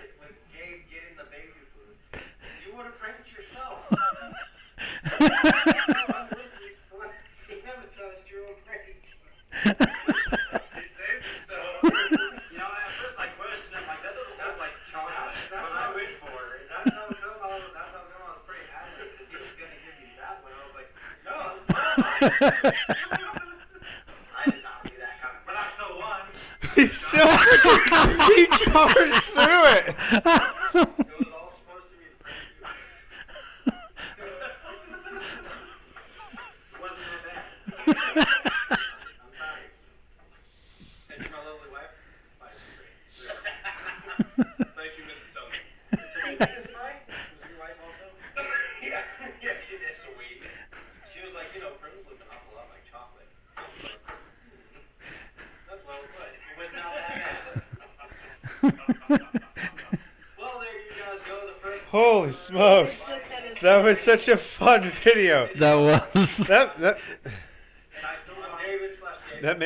it with Gabe getting the baby food, you would have pranked yourself. Unwittingly sabotaged your own prank. He saved himself. You know, at first I questioned him, like, that doesn't look like chocolate. That's what I went for. did not see that coming, but I still won. He still he charged through it. It was all supposed to be a prank. It wasn't that bad. I'm sorry. And you're my lovely wife? Bye. Thank you, Mrs. Tony. Did you smile? Was your wife also? Yeah, she is sweet. She was like, Prince looked an awful lot like chocolate. That's well put. It was not that bad. Well, there you guys go. The first. Holy smokes! That was such a fun video. That was. That And I still want David / that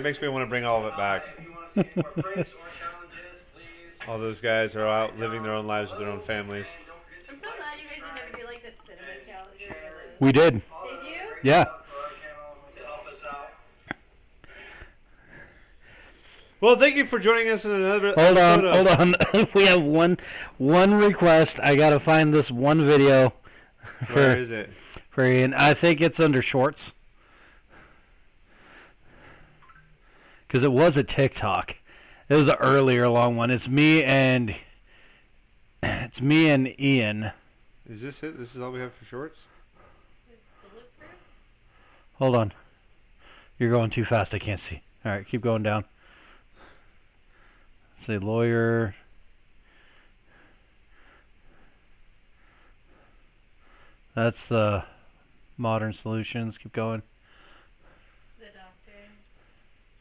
makes me want to bring all of it back. If you want to see any more pranks or challenges, please. All those guys are out living their own lives with their own families. And don't forget to I'm so glad you guys didn't ever do like the cinnamon challenge or whatever. We did. Did you? Yeah. for our channel to help us out. Well, thank you for joining us in another. Hold on, episode of- hold on. We have one request. I gotta find this one video Where is it? for Ian. I think it's under shorts. Because it was a TikTok. It was an earlier long one. It's me and Ian. Is this it? This is all we have for shorts? Hold on. You're going too fast. I can't see. All right, keep going down. Say lawyer. That's the modern solutions. Keep going. The doctor.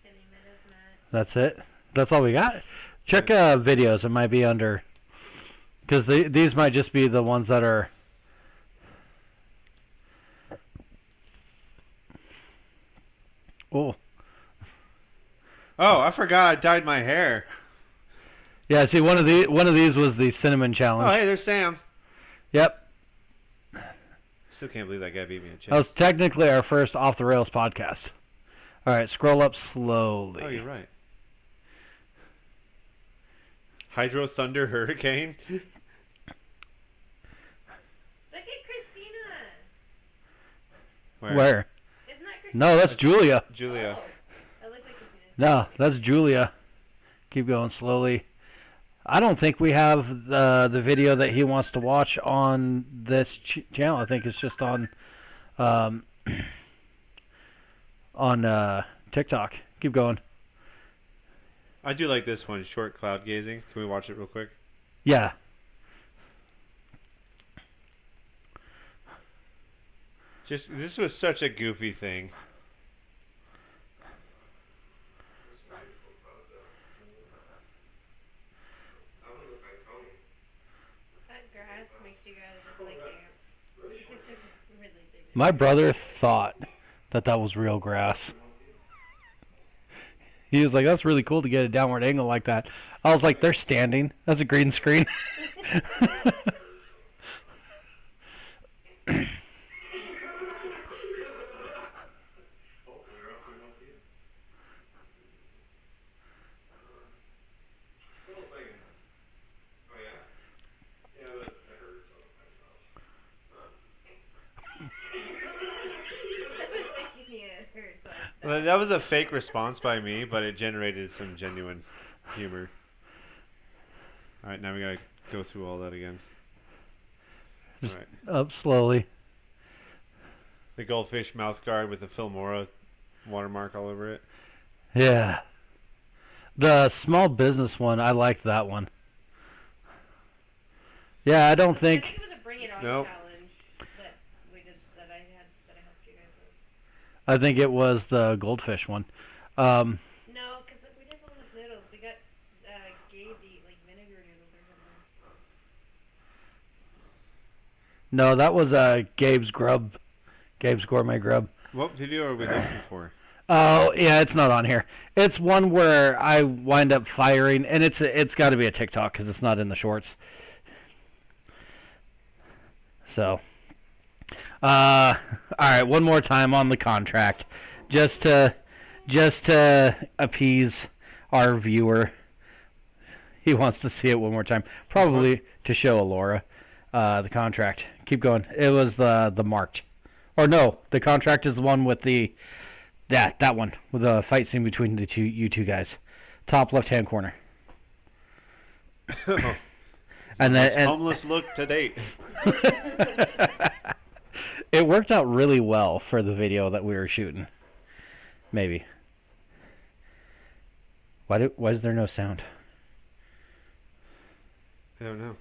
Any minutes, Matt. That's it. That's all we got. Check videos. It might be under. Because these might just be the ones that are. Oh. Oh, I forgot I dyed my hair. Yeah, see, one of these was the cinnamon challenge. Oh, hey, there's Sam. Yep. Still can't believe that guy beat me at chess. That was technically our first Off the Rails podcast. All right, scroll up slowly. Oh, you're right. Hydro Thunder Hurricane. Look at Christina. Where? Isn't that Christina? No, that's Julia. Julia. Oh, that looked like Christina. No, that's Julia. Keep going slowly. I don't think we have the video that he wants to watch on this channel. I think it's just on TikTok. Keep going. I do like this one, short cloud gazing. Can we watch it real quick? Yeah. This was such a goofy thing. That grass makes you guys look like ants. It's a really big. My brother thought that was real grass. He was like, that's really cool to get a downward angle like that. I was like, they're standing. That's a green screen. That was making me hurt. So Well, that was a fake response by me, but it generated some genuine humor. All right, now we gotta go through all that again. Just All right. up slowly. The goldfish mouth guard with the Filmora watermark all over it. Yeah. The small business one, I liked that one. Yeah, I don't I think... think it was a Bring It On Nope. challenge that we did that I helped you guys with. I think it was the goldfish one. No, because we did one with noodles. We got Gabe to eat like vinegar noodles or something. No, that was Gabe's grub. Gabe's gourmet grub. What video are we looking for? Oh, yeah, it's not on here. It's one where I wind up firing, and it's got to be a TikTok because it's not in the shorts. So, all right, one more time on the contract, just to appease our viewer. He wants to see it one more time, probably to show Alora the contract. Keep going. It was the marked Or no, the contract is the one with that one with the fight scene between you two guys, top left-hand corner. And then Homeless look to date. it worked out really well for the video that we were shooting. Maybe. Why is there no sound? I don't know.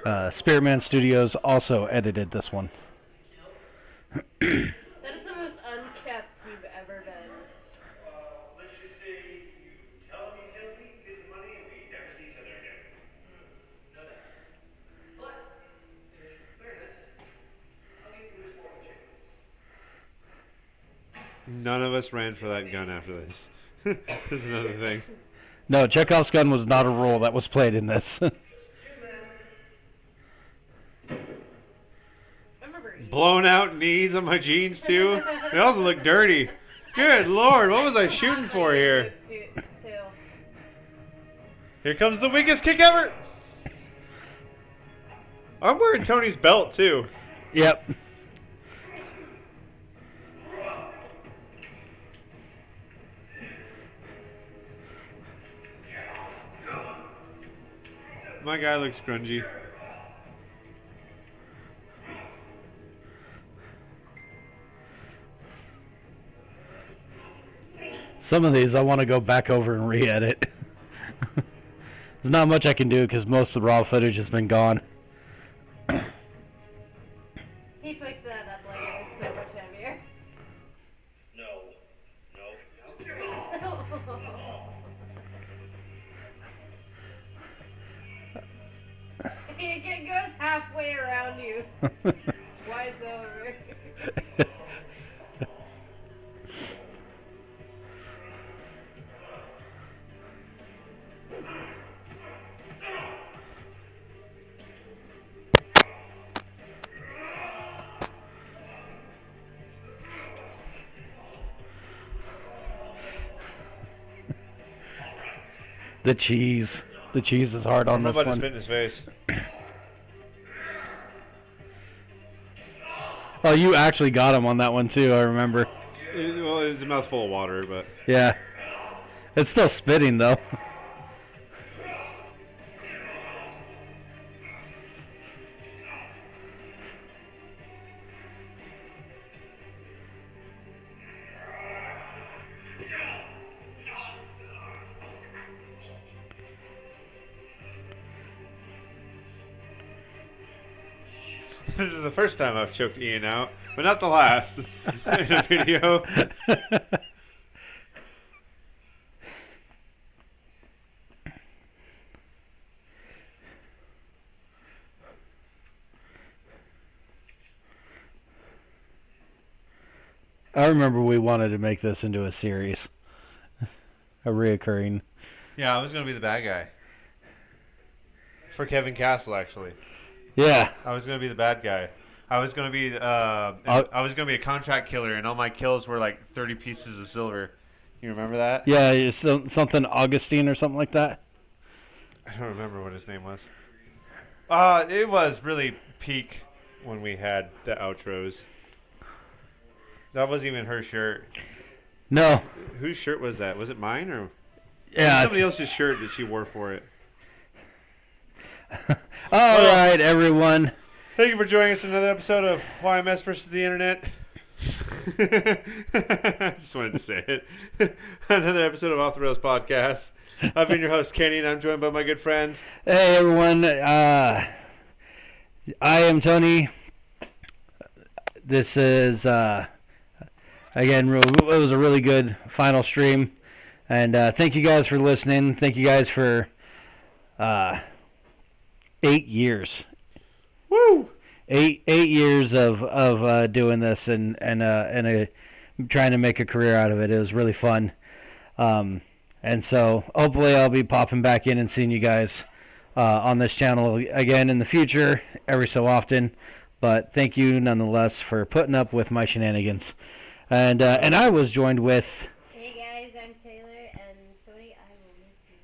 Spiritman Studios also edited this one. That is the most unkept you've ever been. Let's just say you tell him you killed me, get the money, and we never see each other again. No thanks. But, in fairness, I'll give you this one chance. None of us ran for that gun after this. That's another thing. No, Chekhov's gun was not a role that was played in this. I remember eating. Blown out knees on my jeans too. They also look dirty. Good lord, what was I shooting for here? Shoot, too. Here comes the weakest kick ever. I'm wearing Tony's belt too. Yep. My guy looks grungy. Some of these I want to go back over and re-edit. There's not much I can do because most of the raw footage has been gone. He picked that up like it was so much heavier. It goes halfway around you. Why is it over? The cheese. The cheese is hard on this Nobody's one. spit in his face. Oh, you actually got him on that one too, I remember. Well, it was a mouthful of water, but Yeah. It's still spitting though. this is the first time I've choked Ian out, but not the last in a video. I remember we wanted to make this into a series. A reoccurring. Yeah, I was gonna be the bad guy for Kevin Castle. Actually, Yeah. I was gonna be the bad guy. I was gonna be I was gonna be a contract killer, and all my kills were like 30 pieces of silver. You remember that? Yeah, it's something Augustine or something like that. I don't remember what his name was. It was really peak when we had the outros. That wasn't even her shirt. No. Whose shirt was that? Was it mine or Yeah. somebody else's shirt that she wore for it? All right, everyone. Thank you for joining us in another episode of YMS versus the Internet. I just wanted to say it. Another episode of Off the Rails Podcast. I've been your host, Kenny, and I'm joined by my good friend. Hey, everyone. I am Tony. This is, again, it was a really good final stream. And thank you guys for listening. Thank you guys for 8 years. Woo! 8 years of doing this and trying to make a career out of it. It was really fun. And so hopefully I'll be popping back in and seeing you guys on this channel again in the future every so often. But thank you nonetheless for putting up with my shenanigans. And I was joined with... Hey guys, I'm Taylor, and Tony, I will miss you.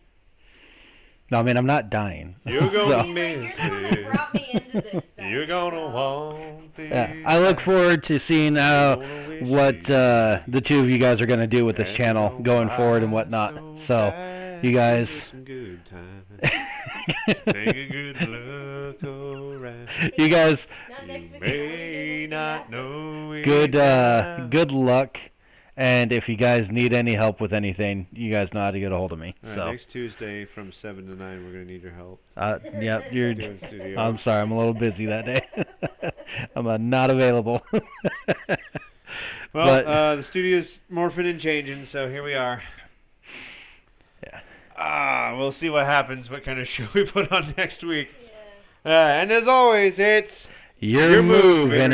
No, I mean I'm not dying. You're So- gonna I mean, miss like, you're the one that it. brought me into this stuff. You're gonna so. want this. Yeah, I look forward to seeing what the two of you guys are going to do with this channel going forward and whatnot. So, you guys, Some good times. Take a good look around. you guys, Not You next week, may not know it good now. good luck. And if you guys need any help with anything, you guys know how to get a hold of me. All right, So, next Tuesday from 7 to 9, we're gonna need your help. yeah, you're. Doing studio. I'm sorry, I'm a little busy that day. I'm not available. Well, but- the studio's morphing and changing, so here we are. Yeah. We'll see what happens, what kind of show we put on next week. Yeah. And as always, it's Your move, Internet.